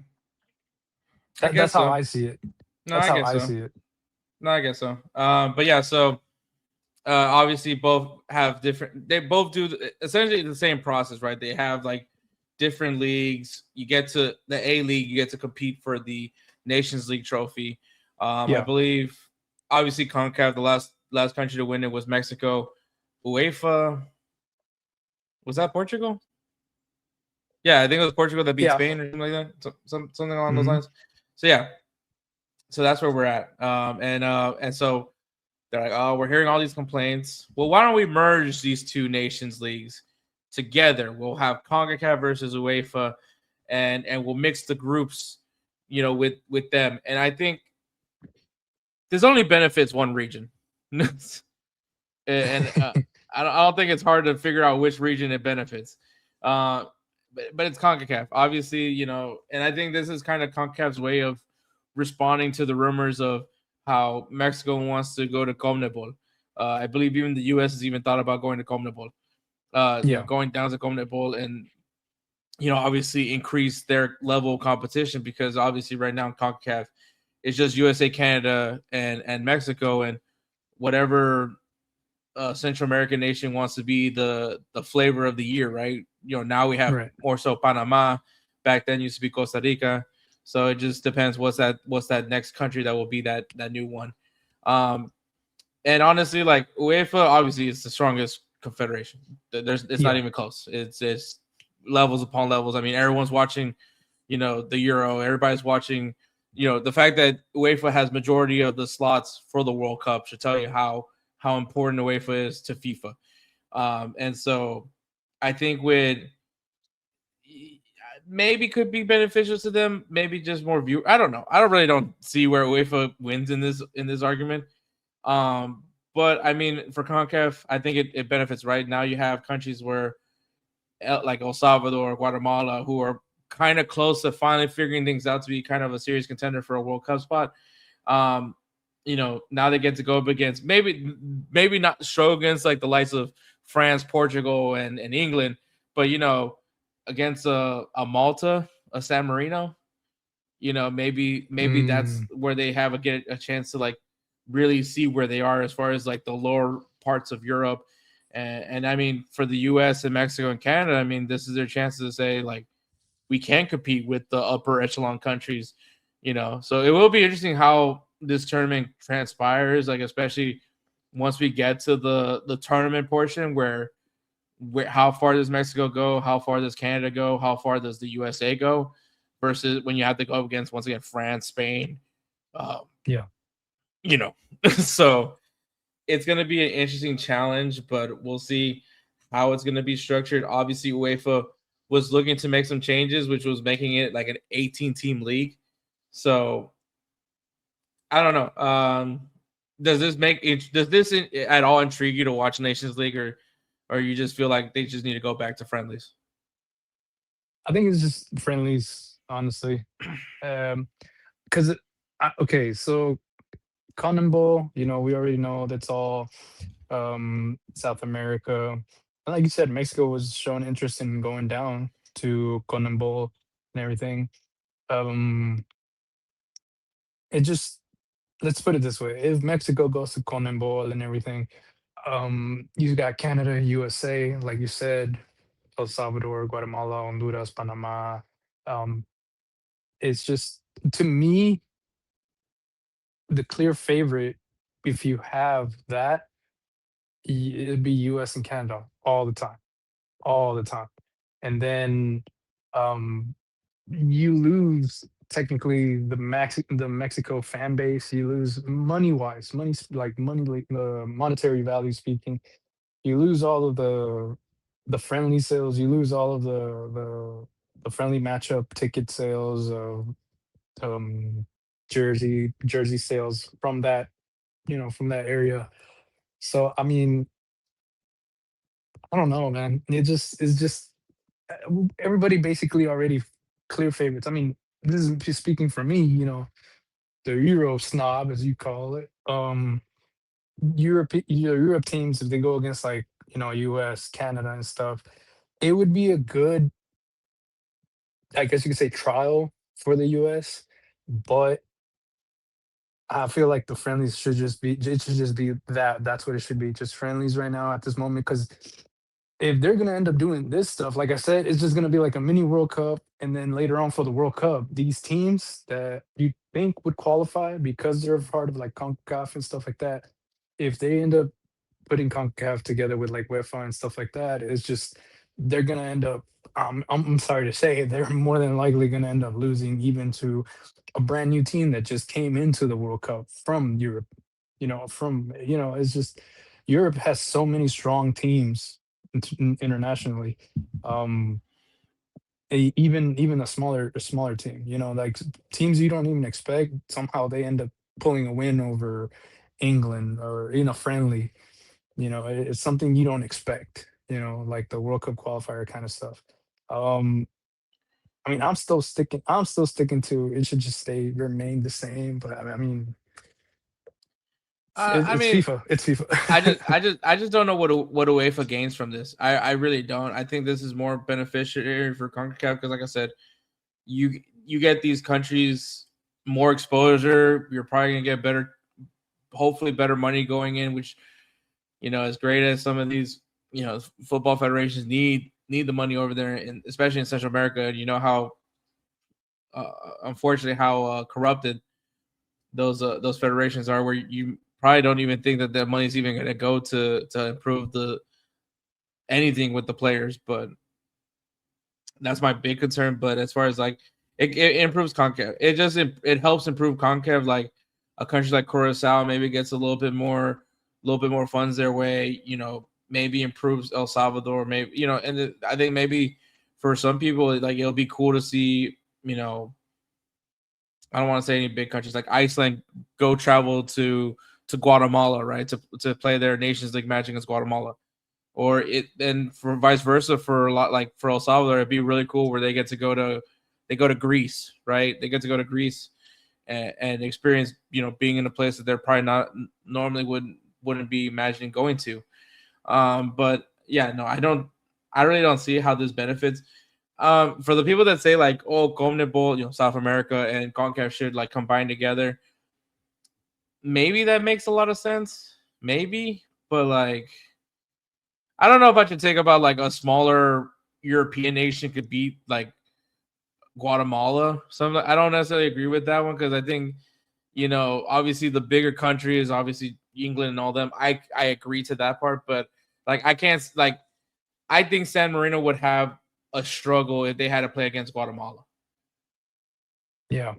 A: I
C: That's
A: guess
C: how
A: so.
C: I see it.
A: No,
C: That's
A: I
C: how
A: guess
C: I
A: so.
C: see it.
A: No, I guess so. But yeah, so obviously both have different. They both do essentially the same process, right? They have like different leagues. You get to the A League, you get to compete for the Nations League trophy. I
C: Yeah.
A: believe, obviously, Concacaf, the last country to win it was Mexico. UEFA, was that Portugal? Yeah, I think it was Portugal that beat
C: Yeah.
A: Spain or something like that. Something along those
C: Hmm.
A: lines. So yeah, so that's where we're at. And so they're like, oh, we're hearing all these complaints. Well, why don't we merge these two nations leagues together? We'll have CONCACAF versus UEFA, and we'll mix the groups, with them. And I think this only benefits one region, and I don't think it's hard to figure out which region it benefits. Uh, but it's CONCACAF, obviously, and I think this is kind of CONCACAF's way of responding to the rumors of how Mexico wants to go to CONMEBOL. I believe even the U.S. has even thought about going to CONMEBOL,
C: Yeah.
A: going down to CONMEBOL and, obviously increase their level of competition because obviously right now in CONCACAF, it's just USA, Canada, and Mexico, and whatever Central American nation wants to be the flavor of the year, right? Now we have
C: Right.
A: more so Panama. Back then used to be Costa Rica. So it just depends what's that next country that will be that new one. Um, and honestly, like UEFA, obviously it's the strongest confederation. It's not
C: Yeah.
A: even close. It's levels upon levels. I mean, everyone's watching, the Euro. Everybody's watching. The fact that UEFA has majority of the slots for the World Cup should tell you how important UEFA is to FIFA. And so I think with maybe could be beneficial to them, maybe just more view. I don't know. I don't see where UEFA wins in this argument. Um, but I mean, for CONCACAF, I think it benefits. Right now, you have countries where like El Salvador, Guatemala, who are kind of close to finally figuring things out to be kind of a serious contender for a World Cup spot. Um, now they get to go up against maybe not show against like the likes of France, Portugal, and England, but against a Malta, a San Marino, maybe that's
C: Mm,
A: where they get a chance to like really see where they are as far as like the lower parts of Europe. And I mean, for the US and Mexico and Canada, I mean, this is their chance to say like we can compete with the upper echelon countries, So it will be interesting how this tournament transpires, like especially once we get to the tournament portion where how far does Mexico go? How far does Canada go? How far does the USA go? Versus when you have to go up against once again France, Spain, um,
C: yeah.
A: you know. So it's going to be an interesting challenge, but we'll see how it's going to be structured. Obviously, UEFA was looking to make some changes, which was making it like an 18-team league. So I don't know. Does this at all intrigue you to watch Nations League, or you just feel like they just need to go back to friendlies?
C: I think it's just friendlies, honestly. Because okay, so Cotton Bowl, we already know that's all South America. And like you said, Mexico was showing interest in going down to Cotton Bowl and everything. Um, it just let's put it this way: if Mexico goes to Cotton Bowl and everything, you got Canada, USA, like you said, El Salvador, Guatemala, Honduras, Panama. Um, it's just to me the clear favorite. If you have that, it'd be US and Canada all the time. And then um, you lose technically the Mexico fan base. You lose money wise, like money, like monetary value speaking. You lose all of the friendly sales. You lose all of the the friendly matchup ticket sales, um, jersey sales from that, from that area. So I mean, I don't know, man. It's just everybody basically already clear favorites. I mean, this is just speaking for me. The Euro snob, as you call it. Europe teams, if they go against like U.S., Canada, and stuff, it would be a good, I guess you could say, trial for the U.S. But I feel like the friendlies should just be, it should just be that. That's what it should be, just friendlies right now at this moment. Because if they're gonna end up doing this stuff, like I said, it's just gonna be like a mini World Cup, and then later on for the World Cup, these teams that you think would qualify because they're a part of like CONCACAF and stuff like that, if they end up putting CONCACAF together with like UEFA and stuff like that, it's just they're gonna end up. I'm sorry to say, they're more than likely gonna end up losing even to a brand new team that just came into the World Cup from Europe. It's just Europe has so many strong teams internationally. Um, even a smaller team, like teams you don't even expect, somehow they end up pulling a win over England or friendly. It's something you don't expect. Like the World Cup qualifier kind of stuff. Um, I mean, I'm still sticking to it should just remain the same. But I mean,
A: I
C: it's
A: mean,
C: FIFA. It's
A: I just,
C: FIFA.
A: I just, I just don't know what UEFA gains from this. I really don't. I think this is more beneficiary for CONCACAF because, like I said, you get these countries more exposure. You're probably gonna get better, hopefully better money going in, which as great as some of these football federations need the money over there, and especially in Central America. You know how unfortunately how corrupted those federations are, where you probably don't even think that that money is even going to go to improve the anything with the players. But that's my big concern. But as far as like it improves CONCACAF, it helps improve CONCACAF. Like a country like Curacao maybe gets a little bit more funds their way. Maybe improves El Salvador. Maybe and I think maybe for some people like it'll be cool to see. I don't want to say any big countries like Iceland go travel to Guatemala, right? To play their Nations League match against Guatemala. Or it and for vice versa for a lot like for El Salvador, it'd be really cool where they go to Greece, right? They get to go to Greece and experience, being in a place that they're probably not normally wouldn't be imagining going to. But yeah, no, I really don't see how this benefits. For the people that say like, oh, CONMEBOL, South America and CONCACAF should like combine together, maybe that makes a lot of sense. Maybe, but like, I don't know if I should take about like a smaller European nation could beat like Guatemala. Something I don't necessarily agree with that one because I think obviously the bigger country is obviously England and all them. I agree to that part, but like I can't like I think San Marino would have a struggle if they had to play against Guatemala.
C: Yeah.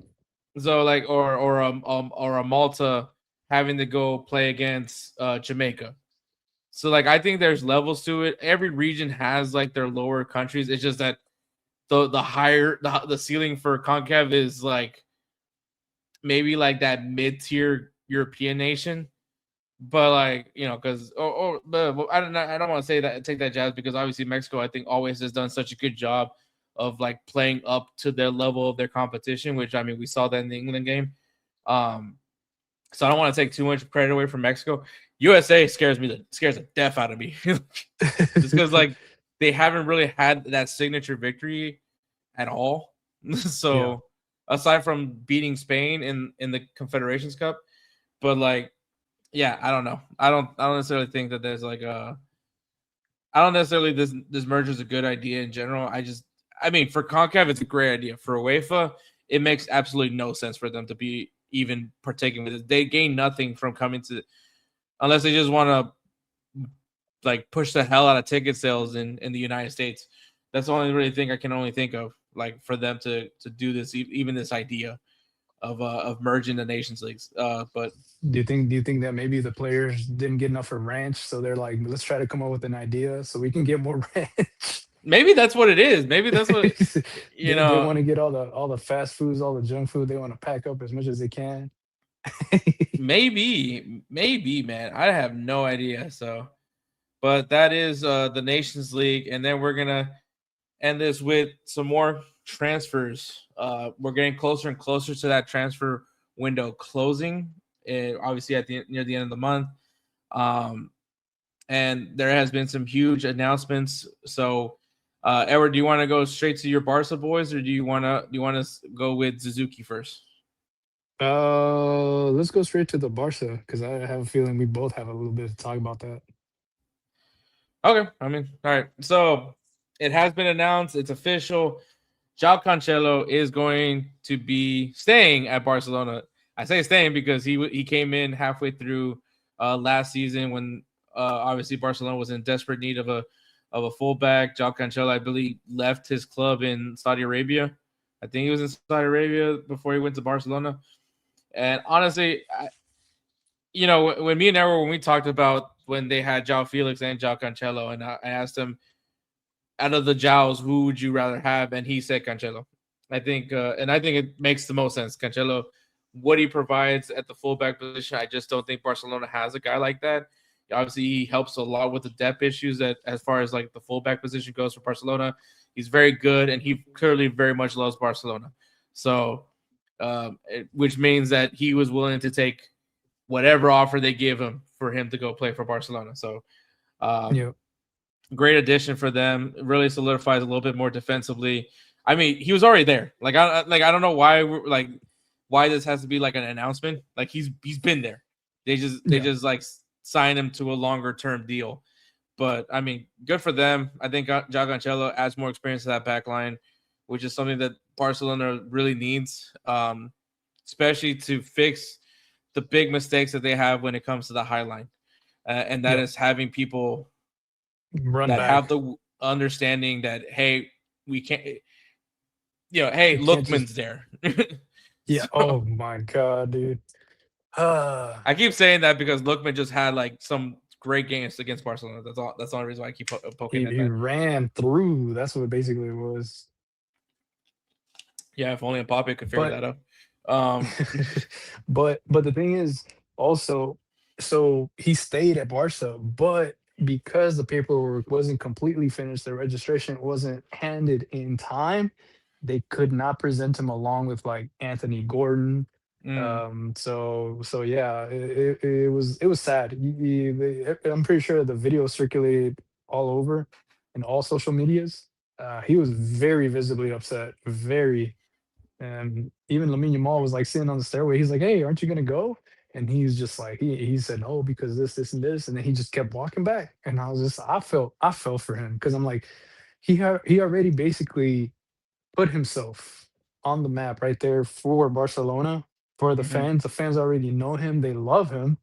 A: So like or a Malta having to go play against Jamaica. So like I think there's levels to it. Every region has like their lower countries. It's just that the higher the ceiling for CONCACAF is like maybe like that mid-tier European nation. But like because but I don't want to say that take that jazz because obviously Mexico I think always has done such a good job of like playing up to their level of their competition, which I mean we saw that in the England game. So I don't want to take too much credit away from Mexico. USA scares the death out of me, just because like they haven't really had that signature victory at all.
C: Yeah.
A: So aside from beating Spain in the Confederations Cup, but like yeah, I don't know. I don't necessarily think that there's like a. I don't necessarily this merger is a good idea in general. I mean for CONCACAF it's a great idea. For UEFA it makes absolutely no sense for them to be even partaking with it. They gain nothing from coming to unless they just want to like push the hell out of ticket sales in the United States. That's the only really thing I can only think of like for them to do this even this idea of merging the nations leagues. But
C: Do you think that maybe the players didn't get enough for ranch, so they're like, let's try to come up with an idea so we can get more ranch?
A: Maybe that's what it is. Maybe that's what
C: They want to get all the fast foods, all the junk food. They want to pack up as much as they can.
A: maybe, man. I have no idea. So, but that is the Nations League, and then we're gonna end this with some more transfers. We're getting closer and closer to that transfer window closing. Obviously, near the end of the month, and there has been some huge announcements. So, Edward, do you want to go straight to your Barca boys, or do you want to go with Suzuki first?
C: Let's go straight to the Barca because I have a feeling we both have a little bit to talk about that.
A: Okay, I mean, all right. So it has been announced; it's official. João Cancelo is going to be staying at Barcelona. I say staying because he came in halfway through last season when obviously Barcelona was in desperate need of a fullback. João Cancelo, I believe, left his club in Saudi Arabia. I think he was in Saudi Arabia before he went to Barcelona. And honestly, when me and Edward, when we talked about when they had João Felix and João Cancelo, and I asked him, out of the Jows, who would you rather have? And he said Cancelo. I think it makes the most sense. Cancelo, what he provides at the fullback position, I just don't think Barcelona has a guy like that. Obviously, he helps a lot with the depth issues as far as like the fullback position goes for Barcelona. He's very good, and he clearly very much loves Barcelona. So, which means that he was willing to take whatever offer they give him for him to go play for Barcelona. So, great addition for them. It really solidifies a little bit more defensively. I mean, he was already there. I don't know why this has to be like an announcement. Like he's been there. They just like sign him to a longer term deal. But I mean, good for them. I think João Cancelo adds more experience to that back line, which is something that Barcelona really needs, especially to fix the big mistakes that they have when it comes to the high line. And that is having people
C: run
A: that
C: back.
A: have the understanding that, hey, we can't, hey, Lookman's there.
C: Yeah. So, oh my God, dude.
A: I keep saying that because Lookman just had like some great games against Barcelona. That's all. That's the only reason why I keep poking at that.
C: He ran through. That's what basically it was.
A: Yeah, if only Mbappe could figure that out.
C: But the thing is also, so he stayed at Barca, but because the paperwork wasn't completely finished, the registration wasn't handed in time, they could not present him along with like Anthony Gordon. So yeah, it was sad. I'm pretty sure the video circulated all over in all social medias. He was very visibly upset, very. And even Lamine Yamal was like sitting on the stairway. He's like, "Hey, aren't you gonna go?" And he's just like, he said no because this, and this, and then he just kept walking back. And I felt for him because I'm like, he already basically put himself on the map right there for Barcelona, for the fans. The fans already know him. They love him.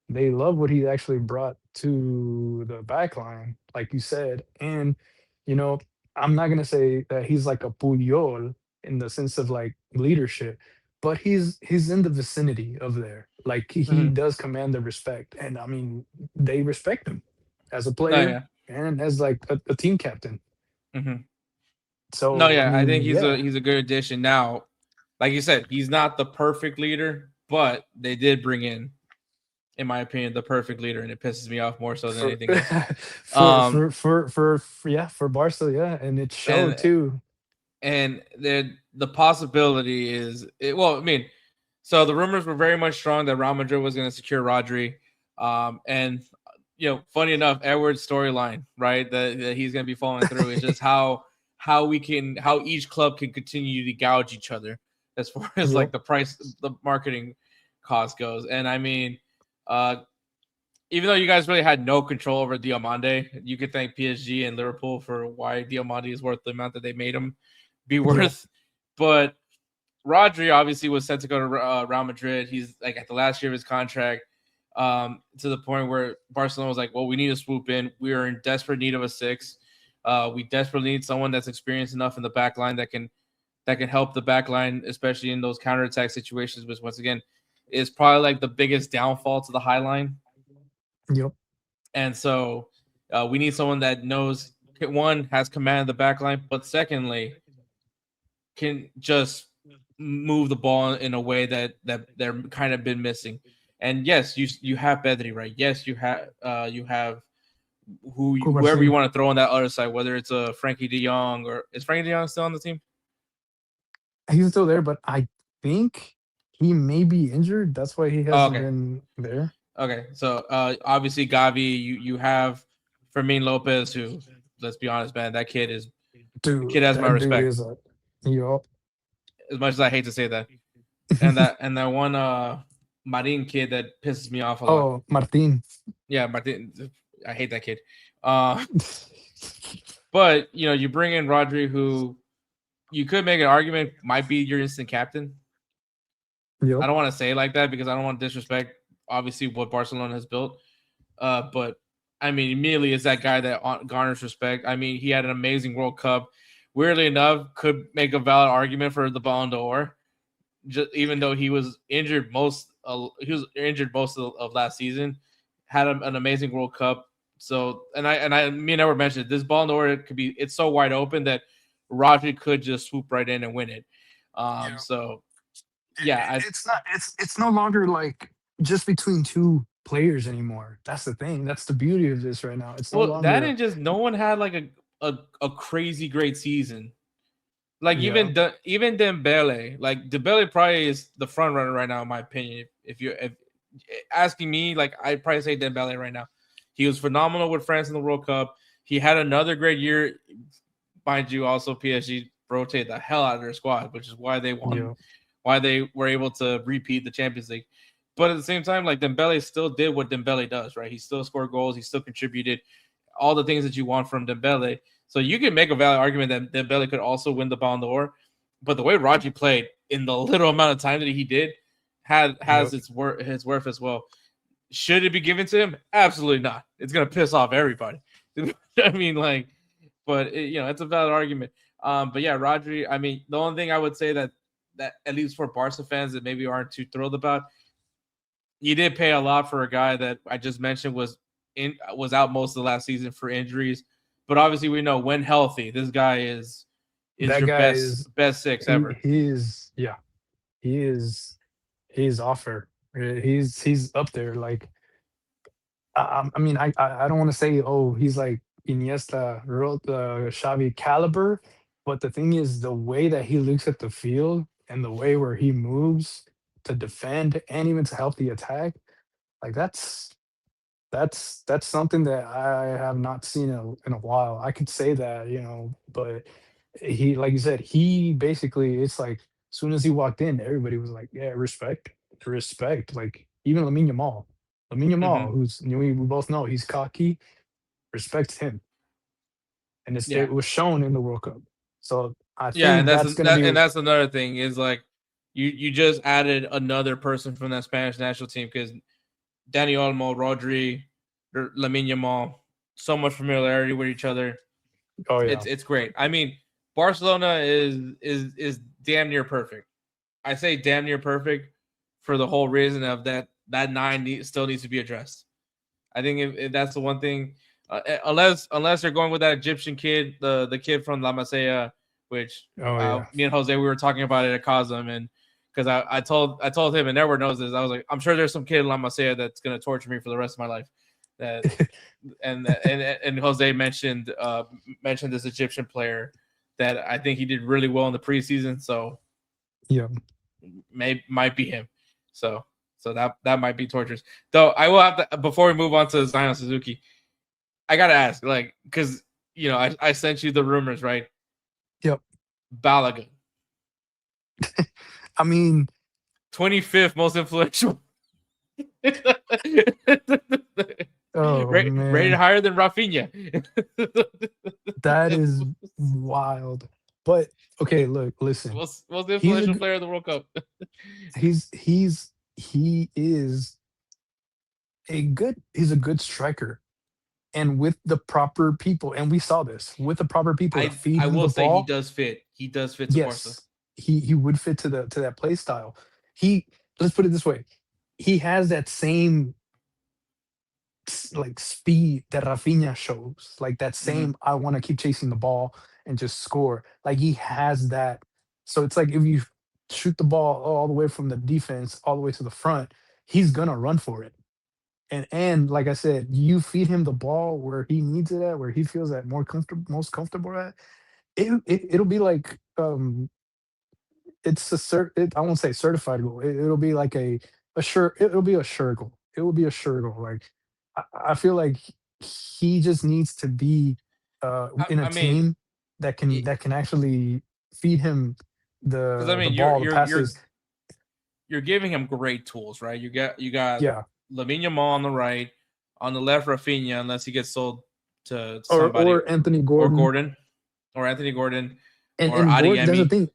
C: They love what he actually brought to the back line, like you said. And, I'm not going to say that he's like a Puyol in the sense of like leadership, but he's in the vicinity of there. Like he does command the respect. And I mean, they respect him as a player and as like a team captain. So
A: I think he's a good addition. Now, like you said, he's not the perfect leader, but they did bring in my opinion, the perfect leader, and it pisses me off more so than anything else.
C: For Barca, yeah, and it showed too.
A: And the possibility is, so the rumors were very much strong that Real Madrid was going to secure Rodri, and funny enough, Edward's storyline, right, that he's going to be following through is just how each club can continue to gouge each other as far as like the marketing cost goes. And I mean, even though you guys really had no control over Diomande, you could thank PSG and Liverpool for why Diomande is worth the amount that they made him be worth. But Rodri obviously was set to go to Real Madrid. He's like at the last year of his contract, to the point where Barcelona was like, well, we need to swoop in. We are in desperate need of a six. We desperately need someone that's experienced enough in the back line that can help the back line, especially in those counterattack situations, which once again is probably like the biggest downfall to the high line.
C: Yep.
A: And so we need someone that knows one has command of the back line, but secondly, can just move the ball in a way that they're kind of been missing. And yes, you have Pedri, right? Yes, you have whoever you
C: Cubarsí.
A: want to throw on that other side, whether it's a Frankie De Jong or is Frankie De Jong still on the team?
C: He's still there, but I think he may be injured. That's why he
A: Oh,
C: hasn't
A: okay.
C: been there.
A: Okay. So obviously Gavi, you have Fermin Lopez, who, let's be honest, man, that kid
C: Dude,
A: has my
C: that dude
A: respect.
C: is a yo.
A: As much as I hate to say that. And that one Marin kid that pisses me off a lot.
C: Oh, Martin.
A: Yeah, Martin. I hate that kid. But you bring in Rodri, who you could make an argument might be your instant captain.
C: Yep.
A: I don't want to say it like that because I don't want to disrespect, obviously, what Barcelona has built. But I mean, immediately is that guy that garners respect. I mean, he had an amazing World Cup. Weirdly enough, could make a valid argument for the Ballon d'Or, even though he was injured most of last season. Had an amazing World Cup. So, me and Edward mentioned this Ballon d'Or. It's so wide open that Rodri could just swoop right in and win it. So yeah,
C: it's no longer like just between two players anymore. That's the thing. That's the beauty of this right now. It's no
A: well, that
C: longer
A: and just no one had like a crazy great season. Like
C: yeah.
A: even Dembele, like Dembele probably is the front runner right now, in my opinion. If asking me, like I'd probably say Dembele right now. He was phenomenal with France in the World Cup. He had another great year, mind you. Also, PSG rotated the hell out of their squad, which is why they won.
C: Yeah.
A: Why they were able to repeat the Champions League. But at the same time, like Dembele still did what Dembele does, right? He still scored goals. He still contributed all the things that you want from Dembele. So you can make a valid argument that Dembele could also win the Ballon d'Or. But the way Rodri played in the little amount of time that he did has its worth as well. Should it be given to him? Absolutely not. It's gonna piss off everybody. I mean, like, but it's a valid argument. But yeah, Rodri. I mean, the only thing I would say that at least for Barca fans that maybe aren't too thrilled about, you did pay a lot for a guy that I just mentioned was out most of the last season for injuries. But obviously, we know when healthy, this guy is
C: That
A: your
C: guy
A: best six ever.
C: He is off there. He's up there. Like I mean, I don't want to say he's like Iniesta, Xavi caliber, but the thing is the way that he looks at the field and the way where he moves to defend and even to help the attack, like that's something that I have not seen in a while. I could say that, but he, like you said, he basically, it's like as soon as he walked in, everybody was like, yeah, respect. Like even Lamine Yamal,
A: Mm-hmm.
C: who's we both know he's cocky, respects him, and
A: Yeah,
C: it was shown in the World Cup. So I
A: yeah, and
C: think that's gonna be
A: that's another thing is like you just added another person from that Spanish national team because Dani Olmo, Rodri, Lamine Yamal, so much familiarity with each other.
C: oh yeah,
A: It's great. I mean, Barcelona is damn near perfect. I say damn near perfect for the whole reason of that nine still needs to be addressed. I think if that's the one thing, unless they're going with that Egyptian kid, the kid from La Masia, which
C: oh yeah.
A: me and Jose we were talking about it at Cosm, and because I told him and Edward knows this, I was like, I'm sure there's some kid in La Masia that's gonna torture me for the rest of my life. That and Jose mentioned this Egyptian player that I think he did really well in the preseason, so
C: Yeah.
A: might be him. So that might be torturous. Though I will have to, before we move on to Zion Suzuki, I gotta ask, like, because I sent you the rumors, right?
C: Yep.
A: Balogun,
C: I mean,
A: 25th most influential.
C: oh
A: Rated
C: man,
A: higher than Rafinha.
C: that is wild. But okay, look, listen.
A: Most
C: He's a
A: influential player of the World Cup.
C: he is he's a good striker, and with the proper people, and we saw this with the proper people to feed
A: I
C: him
A: will
C: the
A: say he
C: ball.
A: does fit. He does fit to Barca.
C: Yes, he would fit to that play style. Let's put it this way, he has that same like speed that Rafinha shows, like that
A: Mhm.
C: same I want to keep chasing the ball and just score. Like he has that. So it's like if you shoot the ball all the way from the defense all the way to the front, he's gonna run for it. And like I said, you feed him the ball where he needs it at, where he feels that most comfortable at. It'll be like it's I won't say certified goal. It'll be like a sure. It'll be a sure goal. It will be a sure goal. Like I feel like he just needs to be in a
A: I mean,
C: team that can actually feed him
A: because I
C: the
A: mean,
C: ball, the passes.
A: you're giving him great tools, right? You got
C: Yeah,
A: Lamine Yamal on the right, on the left Rafinha, unless he gets sold to somebody,
C: or Anthony
A: or
C: Gordon
A: Gordon, or Anthony Gordon,
C: and
A: or
C: Gordon. That's the
A: Adeyemi.
C: thing.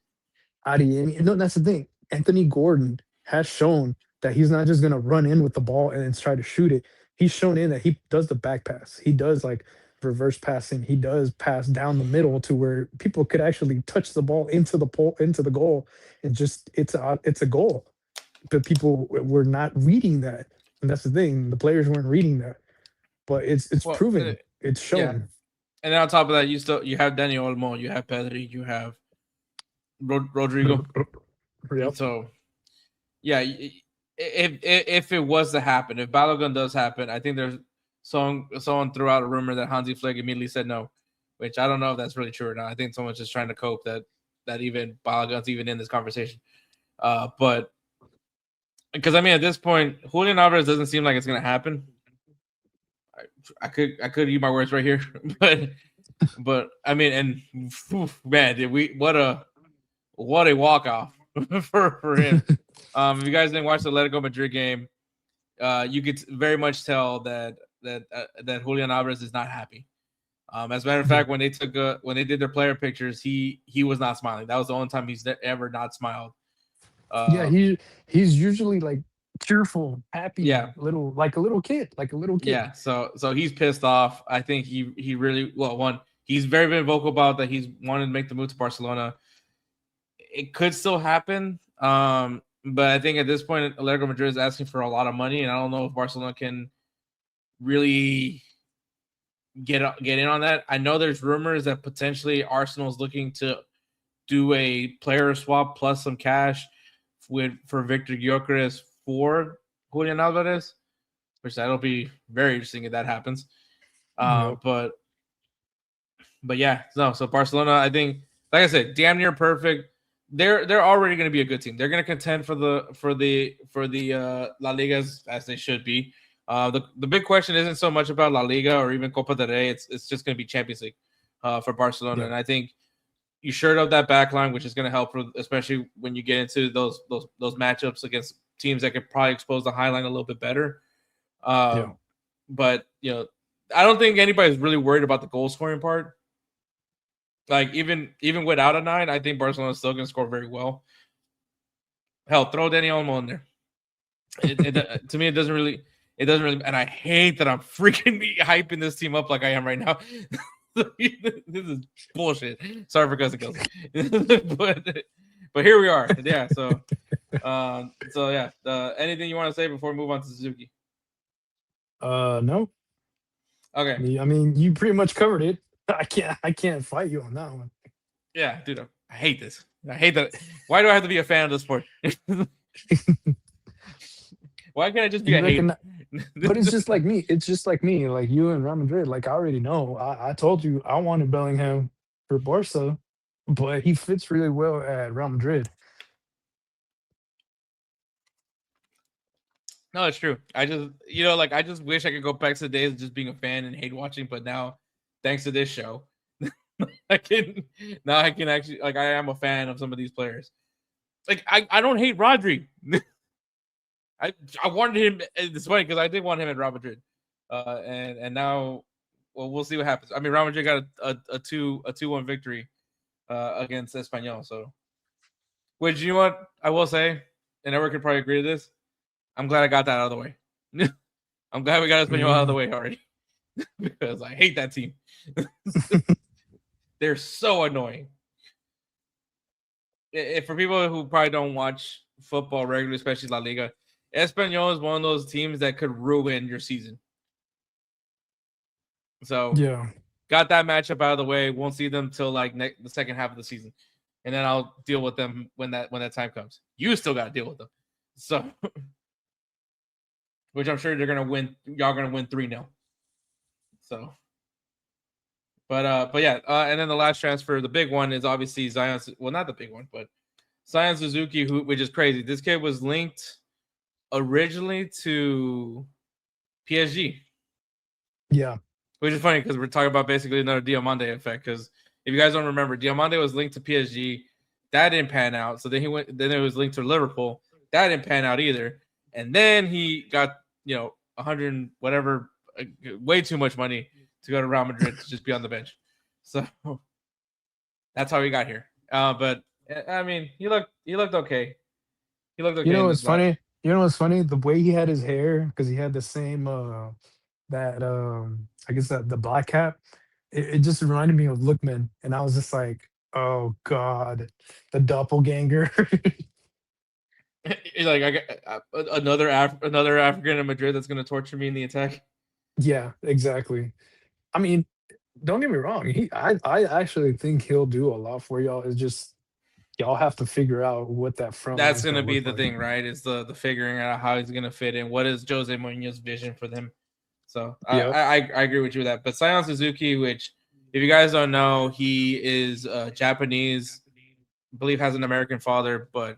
C: Adi, no, that's the thing. Anthony Gordon has shown that he's not just gonna run in with the ball and then try to shoot it. He's shown in that he does the back pass. He does like reverse passing. He does pass down the middle to where people could actually touch the ball into the pole, into the goal, and just it's a goal. But people were not reading that, and that's the thing. The players weren't reading that, but it's
A: Well,
C: proven. It's
A: yeah,
C: shown.
A: and then on top of that, you have Dani Olmo, you have Pedri, you have Rodrigo.
C: Yep.
A: So yeah, if it was to happen, if Balogun does happen, I think there's someone threw out a rumor that Hansi Flick immediately said no, which I don't know if that's really true or not. I think someone's just trying to cope that even Balogun's even in this conversation. But because I mean, at this point, Julian Alvarez doesn't seem like it's going to happen. I could use my words right here, but I mean, and man, did we what a walk off for him. If you guys didn't watch the Atletico Madrid game, you could very much tell that Julian Alvarez is not happy. As a matter of fact, when they did their player pictures, he was not smiling. That was the only time he's ever not smiled.
C: Yeah, he's usually like cheerful, happy,
A: Yeah,
C: little like a little kid, like a little kid.
A: yeah. So he's pissed off. I think he really he's very been vocal about that he's wanted to make the move to Barcelona. It could still happen. But I think at this point, Atletico Madrid is asking for a lot of money, and I don't know if Barcelona can really get in on that. I know there's rumors that potentially Arsenal's looking to do a player swap plus some cash for Victor Gyökeres for Julian Alvarez, which that'll be very interesting if that happens.
C: Yep.
A: But yeah, no. So Barcelona, I think, like I said, damn near perfect. They're already going to be a good team. They're going to contend for the La Ligas as they should be. The big question isn't so much about La Liga or even Copa del Rey. It's just going to be Champions League for Barcelona, and I think you shirt up that back line, which is going to help, especially when you get into those matchups against teams that could probably expose the high line a little bit better. But I don't think anybody's really worried about the goal scoring part. Like even without a 9, I think Barcelona is still going to score very well. Hell, throw Dani Olmo in there. To me, it doesn't really. And I hate that I'm freaking hyping this team up like I am right now. This is bullshit. Sorry for cussing, but here we are. Yeah. So yeah. Anything you want to say before we move on to Suzuki?
C: No.
A: Okay.
C: I mean, you pretty much covered it. I can't fight you on that one.
A: Yeah, dude. I hate this. I hate that. Why do I have to be a fan of the sport? Why can't I just be a hater?
C: But it's just like me. It's just like me. Like you and Real Madrid. Like I already know. I told you I wanted Bellingham for Barca, but he fits really well at Real Madrid.
A: No, it's true. I just I just wish I could go back to the days of just being a fan and hate watching. But now, thanks to this show, I can actually I am a fan of some of these players. Like I don't hate Rodri. I wanted him. It's funny because I did want him at Real Madrid, and now, well, we'll see what happens. I mean, Real Madrid got a 2-1 victory against Espanyol. So, which you know what I will say, and Edward could probably agree to this. I'm glad I got that out of the way. I'm glad we got Espanyol out of the way already because I hate that team. They're so annoying. If for people who probably don't watch football regularly, especially La Liga, Espanyol is one of those teams that could ruin your season. So
C: Yeah.
A: got that matchup out of the way. Won't see them till like the second half of the season, and then I'll deal with them when that time comes. You still got to deal with them. So, which I'm sure they're gonna win. Y'all gonna win 3-0. So, but yeah, and then the last transfer, the big one is obviously Zion. Well, not the big one, but Zion Suzuki, which is crazy. This kid was linked originally to PSG.
C: Yeah.
A: Which is funny because we're talking about basically another Diamande effect. Because if you guys don't remember, Diamande was linked to PSG. That didn't pan out. So then he went. Then it was linked to Liverpool. That didn't pan out either. And then he got 100 whatever, way too much money to go to Real Madrid to just be on the bench. So that's how he got here. But I mean, he looked okay. He looked okay.
C: You know what's funny? The way he had his hair, because he had the same that I guess that the black cap. It just reminded me of Lookman, and I was just like, oh god, the doppelganger.
A: He's like, I got another African in Madrid that's going to torture me in the attack.
C: Yeah, exactly. I mean, don't get me wrong. I actually think he'll do a lot for y'all. It's just y'all have to figure out what that front.
A: That's going to be
C: look
A: the
C: like.
A: thing, right? Is the figuring out how he's going to fit in. What is Jose Mourinho's vision for them? So
C: Yep.
A: I agree with you with that. But Zion Suzuki, which if you guys don't know, he is Japanese, I believe has an American father, but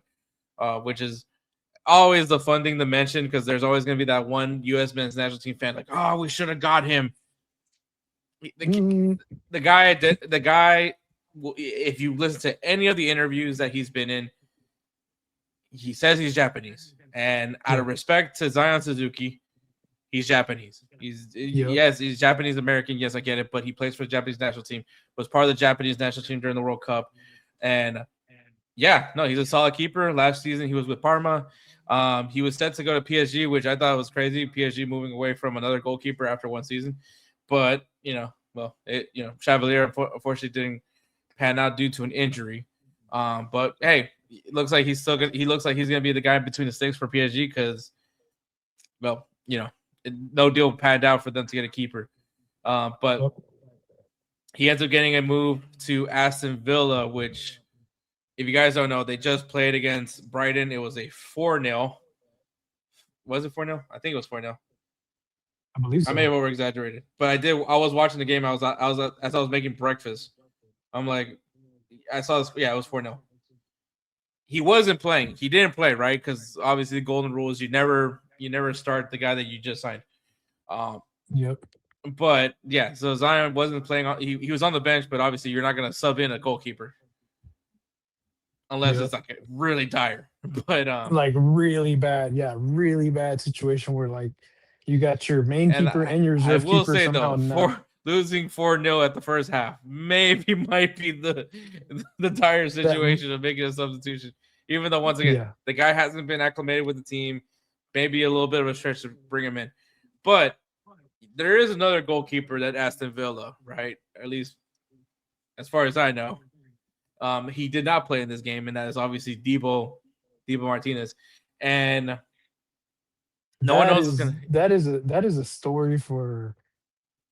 A: which is always the fun thing to mention because there's always going to be that one U.S. men's national team fan like, oh, we should have got him. The guy, if you listen to any of the interviews that he's been in, he says he's Japanese. And out of respect to Zion Suzuki, he's Japanese. Yes, he's Japanese American. Yes, I get it. But he plays for the Japanese national team. Was part of the Japanese national team during the World Cup. And yeah, no, he's a solid keeper. Last season he was with Parma. He was set to go to PSG, which I thought was crazy. PSG moving away from another goalkeeper after one season. But Chevalier unfortunately didn't pan out due to an injury. But hey, it looks like he's still good. He looks like he's gonna be the guy between the sticks for PSG because, well, no deal panned out for them to get a keeper. But he ends up getting a move to Aston Villa, which, if you guys don't know, they just played against Brighton. It was a 4-0. Was it 4-0? I think it was 4-0.
C: I believe so.
A: I may have over exaggerated, but I did. I was watching the game. I was as I was making breakfast. I'm like, I saw this. Yeah, it was 4-0. He wasn't playing. He didn't play, right? Because obviously the golden rule is you never start the guy that you just signed.
C: Yep.
A: But yeah, so Zion wasn't playing. He was on the bench, but obviously you're not going to sub in a goalkeeper unless it's like really dire. But
C: like really bad, really bad situation where like you got your main keeper and your reserve keeper. I will say though,
A: losing 4-0 at the first half might be the dire situation of making a substitution. Even though once again the guy hasn't been acclimated with the team, maybe a little bit of a stretch to bring him in. But there is another goalkeeper that Aston Villa, right? At least as far as I know. He did not play in this game, and that is obviously Dibu Martinez. And no one knows
C: that is a story for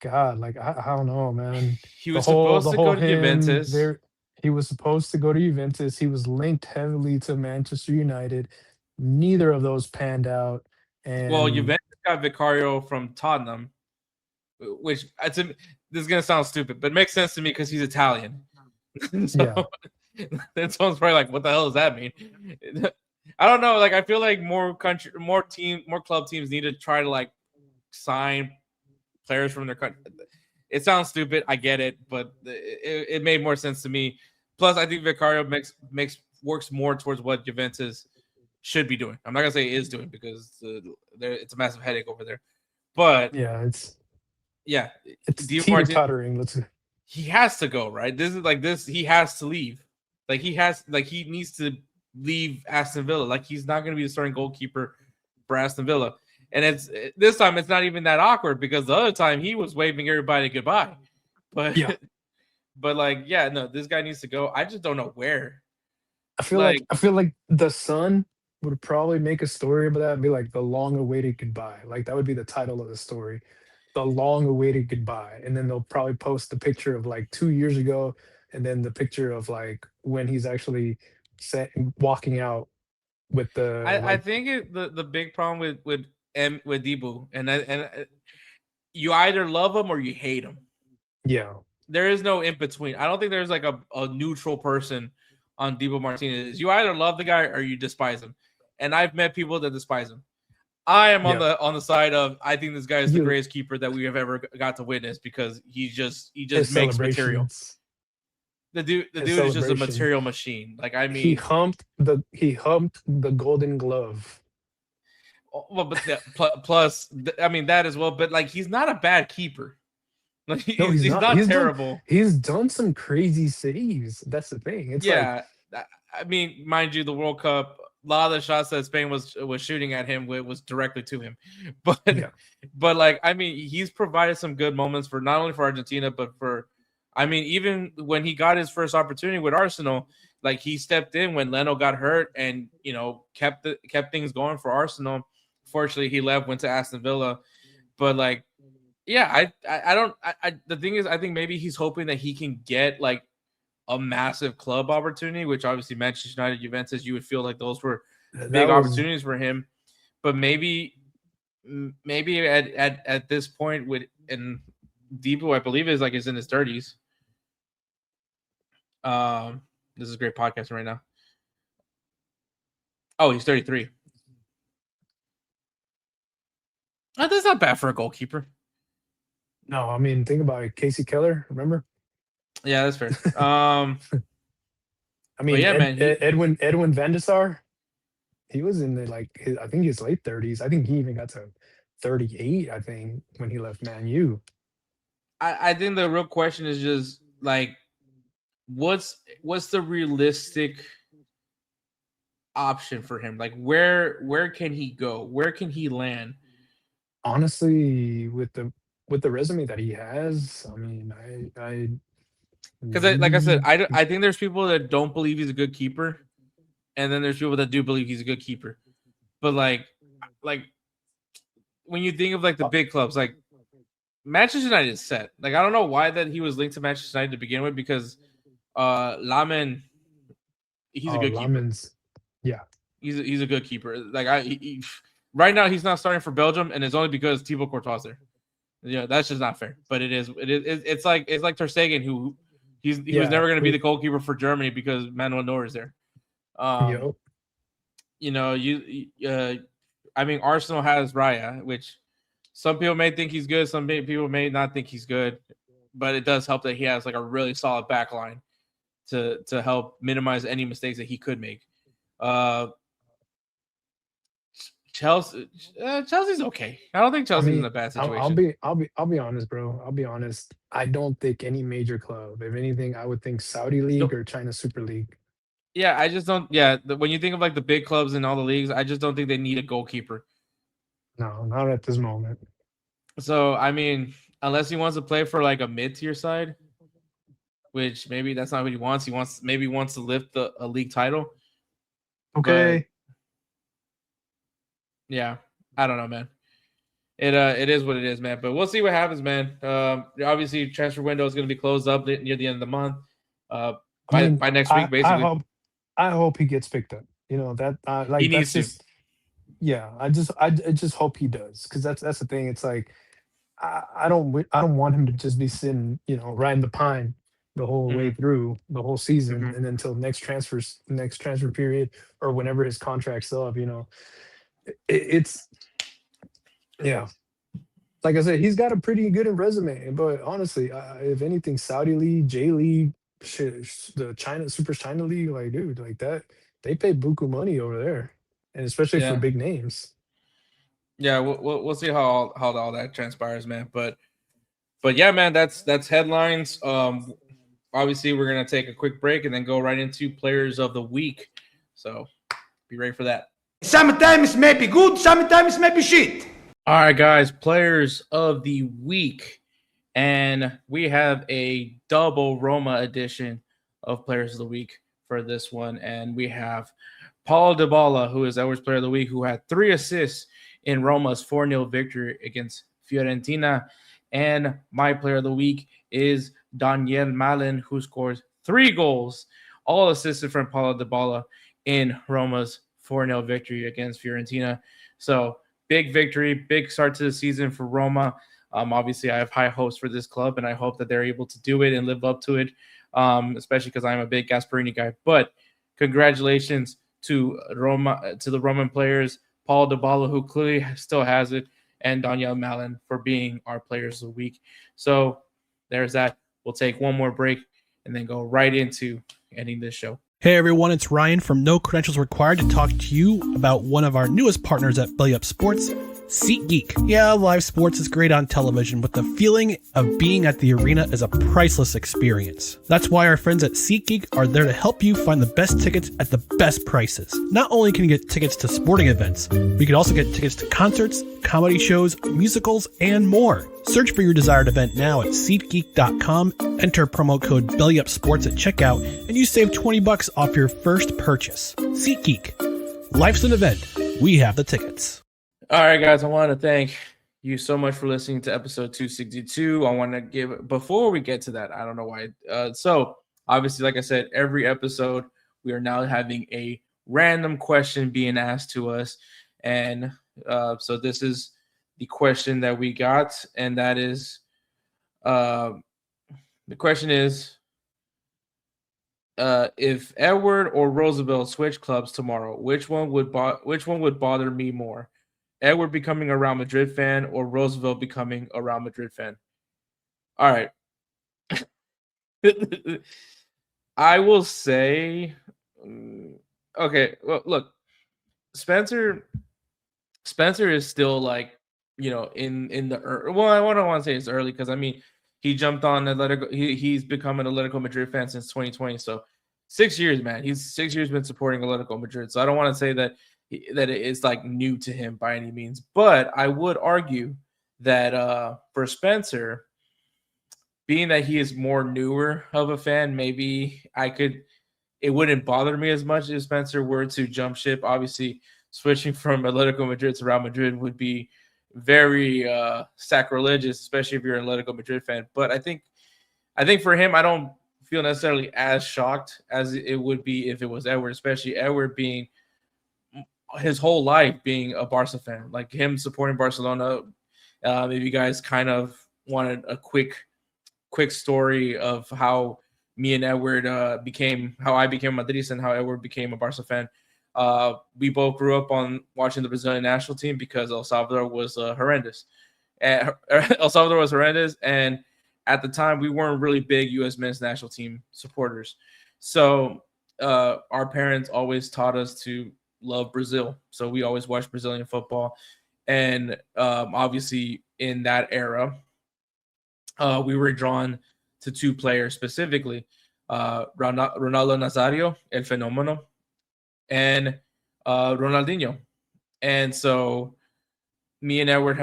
C: God. Like I don't know, man.
A: He was supposed to go to Juventus.
C: He was supposed to go to Juventus. He was linked heavily to Manchester United. Neither of those panned out. And
A: Juventus got Vicario from Tottenham, which this is gonna sound stupid, but it makes sense to me because he's Italian. So that sounds probably like, what the hell does that mean? I don't know. Like, I feel like more club teams need to try to like sign players from their country. It sounds stupid, I get it, but it made more sense to me. Plus, I think Vicario works more towards what Juventus should be doing. I'm not gonna say is doing because it's a massive headache over there. But
C: it's
A: teeter-tottering. He has to go, right? He has to leave. He needs to leave Aston Villa. Like, he's not going to be the starting goalkeeper for Aston Villa. And this time it's not even that awkward because the other time he was waving everybody goodbye. But this guy needs to go. I just don't know where.
C: I feel like the Sun would probably make a story about that and be like the long-awaited goodbye. Like, that would be the title of the story. the long-awaited goodbye, and then they'll probably post the picture of like 2 years ago, and then the picture of like when he's actually walking out with the
A: I
C: like,
A: think the big problem with Dibu and you either love him or you hate him.
C: yeah,
A: There is no in between. I don't think there's like a neutral person on Dibu Martinez. You either love the guy or you despise him. And I've met people that despise him. I am
C: yeah.
A: on the side of I think this guy is the
C: You-
A: greatest keeper that we have ever got to witness because he just
C: his
A: makes material.
C: celebrations.
A: The dude
C: His
A: is just a
C: celebration.
A: material machine. Like I
C: He
A: mean,
C: humped the Golden Glove.
A: well, but plus I mean that as well. But like he's not a bad keeper. Like
C: No,
A: he's not
C: He's
A: terrible.
C: He's done some crazy saves. That's the thing. It's like,
A: I mean, mind you, the World Cup, a lot of the shots that Spain was shooting at him was directly to him. But
C: yeah,
A: but like I mean, he's provided some good moments for not only for Argentina, but for I mean, even when he got his first opportunity with Arsenal, like he stepped in when Leno got hurt and kept things going for Arsenal. Fortunately, he left, went to Aston Villa, but like. Yeah, I don't. The thing is, I think maybe he's hoping that he can get like a massive club opportunity, which obviously Manchester United, Juventus, you would feel like those were big opportunities for him. But maybe at this point and Dibu, I believe is in his 30s. This is great podcasting right now. Oh, he's 33. Oh, that's not bad for a goalkeeper.
C: no, I mean, think about it. Casey Keller, remember?
A: Yeah, that's fair.
C: I mean,
A: yeah, man,
C: Edwin van der Sar, he was in I think his late 30s. I think he even got to 38, I think, when he left Man U.
A: I think the real question is just like what's the realistic option for him? Like where can he go? Where can he land?
C: Honestly, with the resume that he has, I mean, I
A: because like I said, I think there's people that don't believe he's a good keeper, and then there's people that do believe he's a good keeper. But like when you think of like the big clubs, like Manchester United is set. Like I don't know why that he was linked to Manchester United to begin with because Lamin, he's a good keeper.
C: Yeah,
A: he's a good keeper. Like right now he's not starting for Belgium, and it's only because Thibaut Courtois there. That's just not fair. But it's like Ter Stegen who he was never going to be the goalkeeper for Germany because Manuel Neuer is there. I mean Arsenal has Raya, which some people may think he's good, some people may not think he's good, but it does help that he has like a really solid back line to help minimize any mistakes that he could make. Chelsea's okay. I don't think Chelsea's in a bad situation.
C: I'll be honest, bro. I'll be honest. I don't think any major club. If anything, I would think Saudi League or China Super League.
A: Yeah, I just don't. Yeah, when you think of like the big clubs in all the leagues, I just don't think they need a goalkeeper.
C: No, not at this moment.
A: So I mean, unless he wants to play for like a mid-tier side, which maybe that's not what he wants. He wants to lift a league title.
C: Okay.
A: But, yeah, I don't know, man. It is what it is, man. But we'll see what happens, man. Obviously, transfer window is going to be closed up near the end of the month. By next week, basically.
C: I hope he gets picked up. That like
A: he needs to.
C: Yeah, I just hope he does because that's the thing. It's like I don't want him to just be sitting, riding the pine the whole way through the whole season, and then until next transfer period or whenever his contract's up. It's yeah. Like I said, he's got a pretty good resume, but honestly, if anything, Saudi League, J League, the Super China League, like dude, like that, they pay buku money over there, and especially for big names.
A: Yeah, we'll see how all that transpires, man. But yeah, man, that's headlines. Obviously, we're gonna take a quick break and then go right into players of the week. So be ready for that.
D: Sometimes may be good, sometimes may be shit.
A: All right, guys, players of the week. And we have a double Roma edition of players of the week for this one. And we have Paulo Dybala, who is Edward's player of the week, who had 3 assists in Roma's 4-0 victory against Fiorentina. And my player of the week is Daniel Malen, who scores 3 goals, all assisted from Paulo Dybala in Roma's 4-0 victory against Fiorentina. So big victory, big start to the season for Roma. Obviously, I have high hopes for this club, and I hope that they're able to do it and live up to it, especially because I'm a big Gasperini guy. But congratulations to Roma, to the Roman players, Paulo Dybala, who clearly still has it, and Daniel Malen for being our players of the week. So there's that. We'll take one more break and then go right into ending this show.
E: Hey everyone, it's Ryan from No Credentials Required to talk to you about one of our newest partners at Belly Up Sports, SeatGeek. Yeah, live sports is great on television, but the feeling of being at the arena is a priceless experience. That's why our friends at SeatGeek are there to help you find the best tickets at the best prices. Not only can you get tickets to sporting events, but you can also get tickets to concerts, comedy shows, musicals, and more. Search for your desired event now at SeatGeek.com, enter promo code BellyUpSports at checkout, and you save $20 off your first purchase. SeatGeek. Life's an event. We have the tickets.
A: All right, guys, I want to thank you so much for listening to episode 262. I want to give, before we get to that, I don't know why. So obviously, like I said, every episode, we are now having a random question being asked to us. And so this is the question that we got. And that is, the question is, if Edward or Roosevelt switch clubs tomorrow, which one would bother me more? Edward becoming a Real Madrid fan or Roosevelt becoming a Real Madrid fan? All right. I will say, okay, well, look, Spencer is still like, you know, in the, well, I don't want to say it's early because I mean, he jumped on Atletico. He's become an Atletico Madrid fan since 2020. So 6 years, man. He's 6 years been supporting Atletico Madrid. So I don't want to say that it's like new to him by any means. But I would argue that for Spencer, being that he is more newer of a fan, maybe it wouldn't bother me as much if Spencer were to jump ship. Obviously, switching from Atletico Madrid to Real Madrid would be very sacrilegious, especially if you're an Atletico Madrid fan. But I think for him, I don't feel necessarily as shocked as it would be if it was Edward, especially Edward being his whole life being a Barca fan, like him supporting Barcelona. If you guys kind of wanted a quick story of how me and Edward how I became a Madridista and how Edward became a Barca fan. We both grew up on watching the Brazilian national team because El Salvador was horrendous. And at the time, we weren't really big U.S. men's national team supporters. So our parents always taught us to love Brazil. So we always watched Brazilian football. And obviously, in that era, we were drawn to 2 players specifically, Ronaldo Nazario, El Fenómeno, and Ronaldinho. And so me and Edward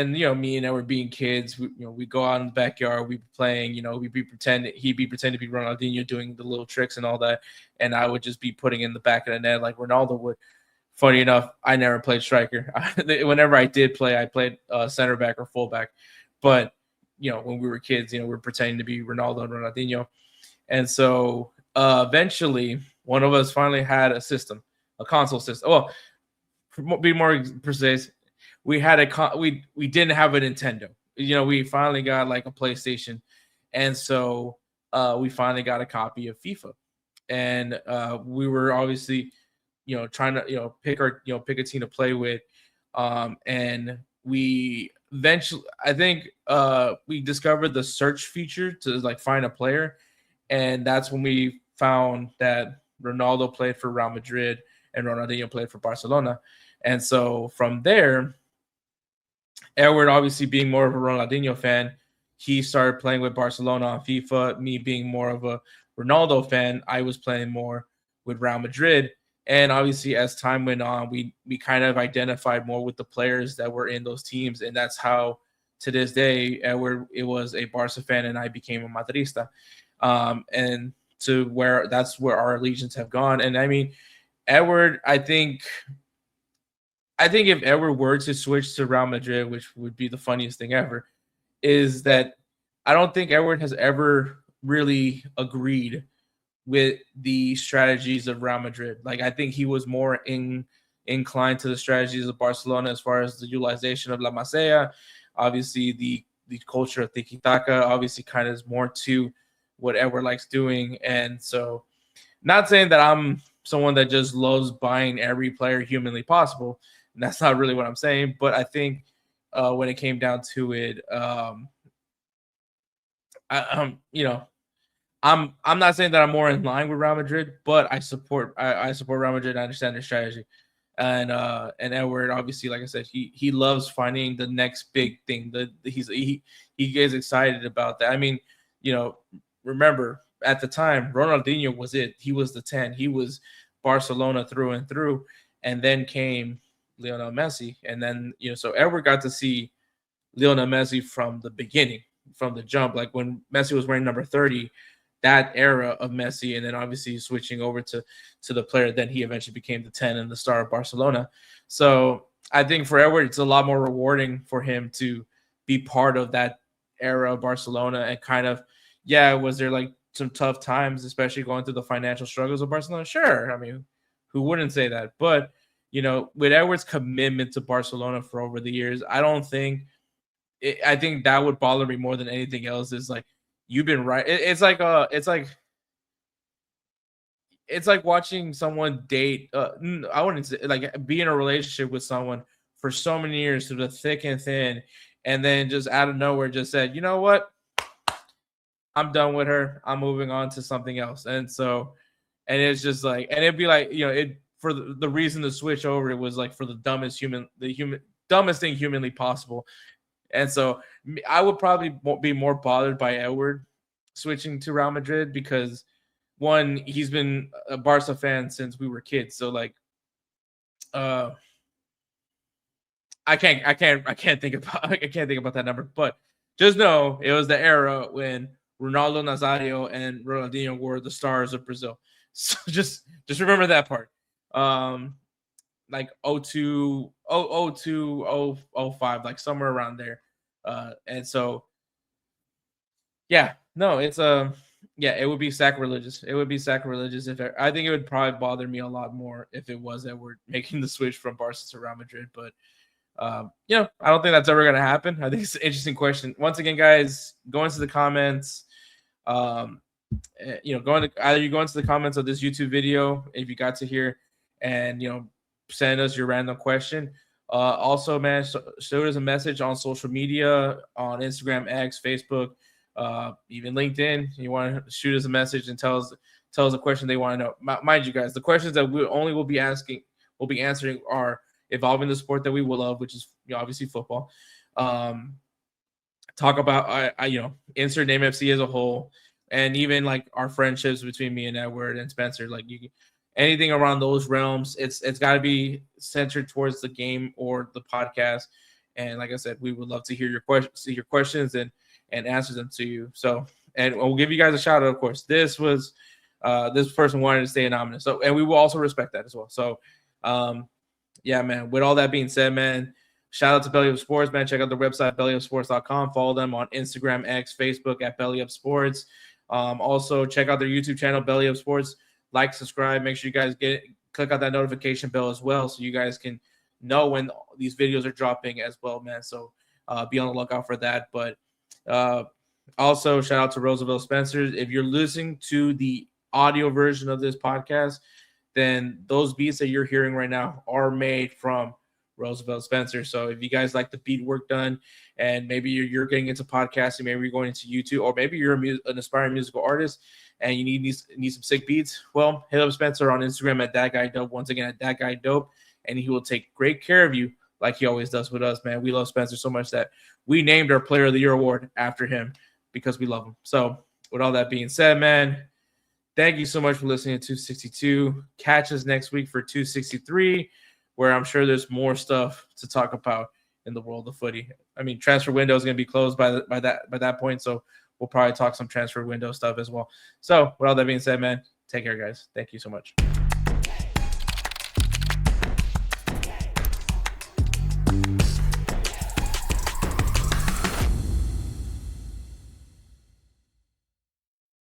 A: me and Edward being kids, we go out in the backyard, we be playing, he'd be pretending to be Ronaldinho doing the little tricks and all that. And I would just be putting in the back of the net like Ronaldo would. Funny enough, I never played striker. Whenever I did play, I played center back or fullback. But, when we were kids, we were pretending to be Ronaldo and Ronaldinho. And so eventually one of us finally had a console system. Well, to be more precise, we had we didn't have a Nintendo. We finally got like a PlayStation. And so we finally got a copy of FIFA. And we were obviously, trying to, pick a team to play with. And we eventually, I think we discovered the search feature to like find a player. And that's when we found that Ronaldo played for Real Madrid and Ronaldinho played for Barcelona. And so from there, Edward obviously being more of a Ronaldinho fan, he started playing with Barcelona on FIFA. Me being more of a Ronaldo fan, I was playing more with Real Madrid. And obviously, as time went on, we kind of identified more with the players that were in those teams. And that's how, to this day, Edward, it was a Barca fan and I became a Madridista. And that's where our allegiance have gone. And I mean, Edward, I think I think if Edward were to switch to Real Madrid, which would be the funniest thing ever, is that I don't think Edward has ever really agreed with the strategies of Real Madrid. Like, I think he was more inclined to the strategies of Barcelona as far as the utilization of La Masia. Obviously, the culture of tiki-taka obviously kind of is more to what Edward likes doing. And so, not saying that I'm someone that just loves buying every player humanly possible. And that's not really what I'm saying. But I think when it came down to it, I'm not saying that I'm more in line with Real Madrid, but I support Real Madrid. I understand their strategy, and Edward, obviously, like I said, he loves finding the next big thing. He gets excited about that. I mean, remember at the time, Ronaldinho was it. He was the 10. He was Barcelona through and through, and then came Lionel Messi, and then so Edward got to see Lionel Messi from the beginning, from the jump, like when Messi was wearing number 30. That era of Messi, and then obviously switching over to the player, then he eventually became the 10 and the star of Barcelona. So I think for Edward, it's a lot more rewarding for him to be part of that era of Barcelona, and kind of, was there like some tough times, especially going through the financial struggles of Barcelona? Sure. I mean, who wouldn't say that? But, with Edward's commitment to Barcelona for over the years, I think that would bother me more than anything else, is like, you've been right. It's like watching someone date. I wouldn't say, like, be in a relationship with someone for so many years through the thick and thin, and then just out of nowhere just said, you know what, I'm done with her. I'm moving on to something else. And so, and it's just like, and it'd be like, for the reason to switch over, it was like for the dumbest thing humanly possible. And so I would probably be more bothered by Edward switching to Real Madrid, because one, he's been a Barca fan since we were kids. So like, I can't think about that number, but just know it was the era when Ronaldo Nazario and Ronaldinho were the stars of Brazil. So just remember that part. Like 02, 05, like somewhere around there. And so, it's it would be sacrilegious. It would be sacrilegious I think it would probably bother me a lot more if it was Edward making the switch from Barca to Real Madrid. But I don't think that's ever going to happen. I think it's an interesting question. Once again, guys, go into the comments. Go into the comments of this YouTube video if you got to here, and send us your random question. Also, man, shoot us a message on social media, on Instagram, X, Facebook, even LinkedIn. You want to shoot us a message and tell us a question they want to know. Mind you, guys, the questions that we'll be answering are involving the sport that we will love, which is obviously football. Talk about insert name FC as a whole, and even like our friendships between me and Edward and Spencer. Like, anything around those realms, it's got to be centered towards the game or the podcast. And like I said, we would love to hear your questions and answer them to you. So, and we'll give you guys a shout out, of course. This person wanted to stay anonymous. So, and we will also respect that as well. So, man, with all that being said, man, shout out to Belly Up Sports, man. Check out their website, bellyupsports.com. Follow them on Instagram, X, Facebook at Belly Up Sports. Also check out their YouTube channel, Belly Up Sports. Like, subscribe. Make sure you guys click out that notification bell as well, so you guys can know when these videos are dropping as well, man. So be on the lookout for that. But also shout out to Roosevelt Spencer. If you're listening to the audio version of this podcast, then those beats that you're hearing right now are made from Roosevelt Spencer. So if you guys like the beat work done, and maybe you're getting into podcasting, maybe you're going into YouTube, or maybe you're an aspiring musical artist and you need some sick beats, well, hit up Spencer on Instagram at That Guy Dope. Once again, at That Guy Dope, and he will take great care of you like he always does with us, man. We love Spencer so much that we named our Player of the Year award after him because we love him. So with all that being said, man, thank you so much for listening to 262. Catch us next week for 263, where I'm sure there's more stuff to talk about in the world of footy. I mean, transfer window is going to be closed by that point, so we'll probably talk some transfer window stuff as well. So with all that being said, man, take care, guys. Thank you so much.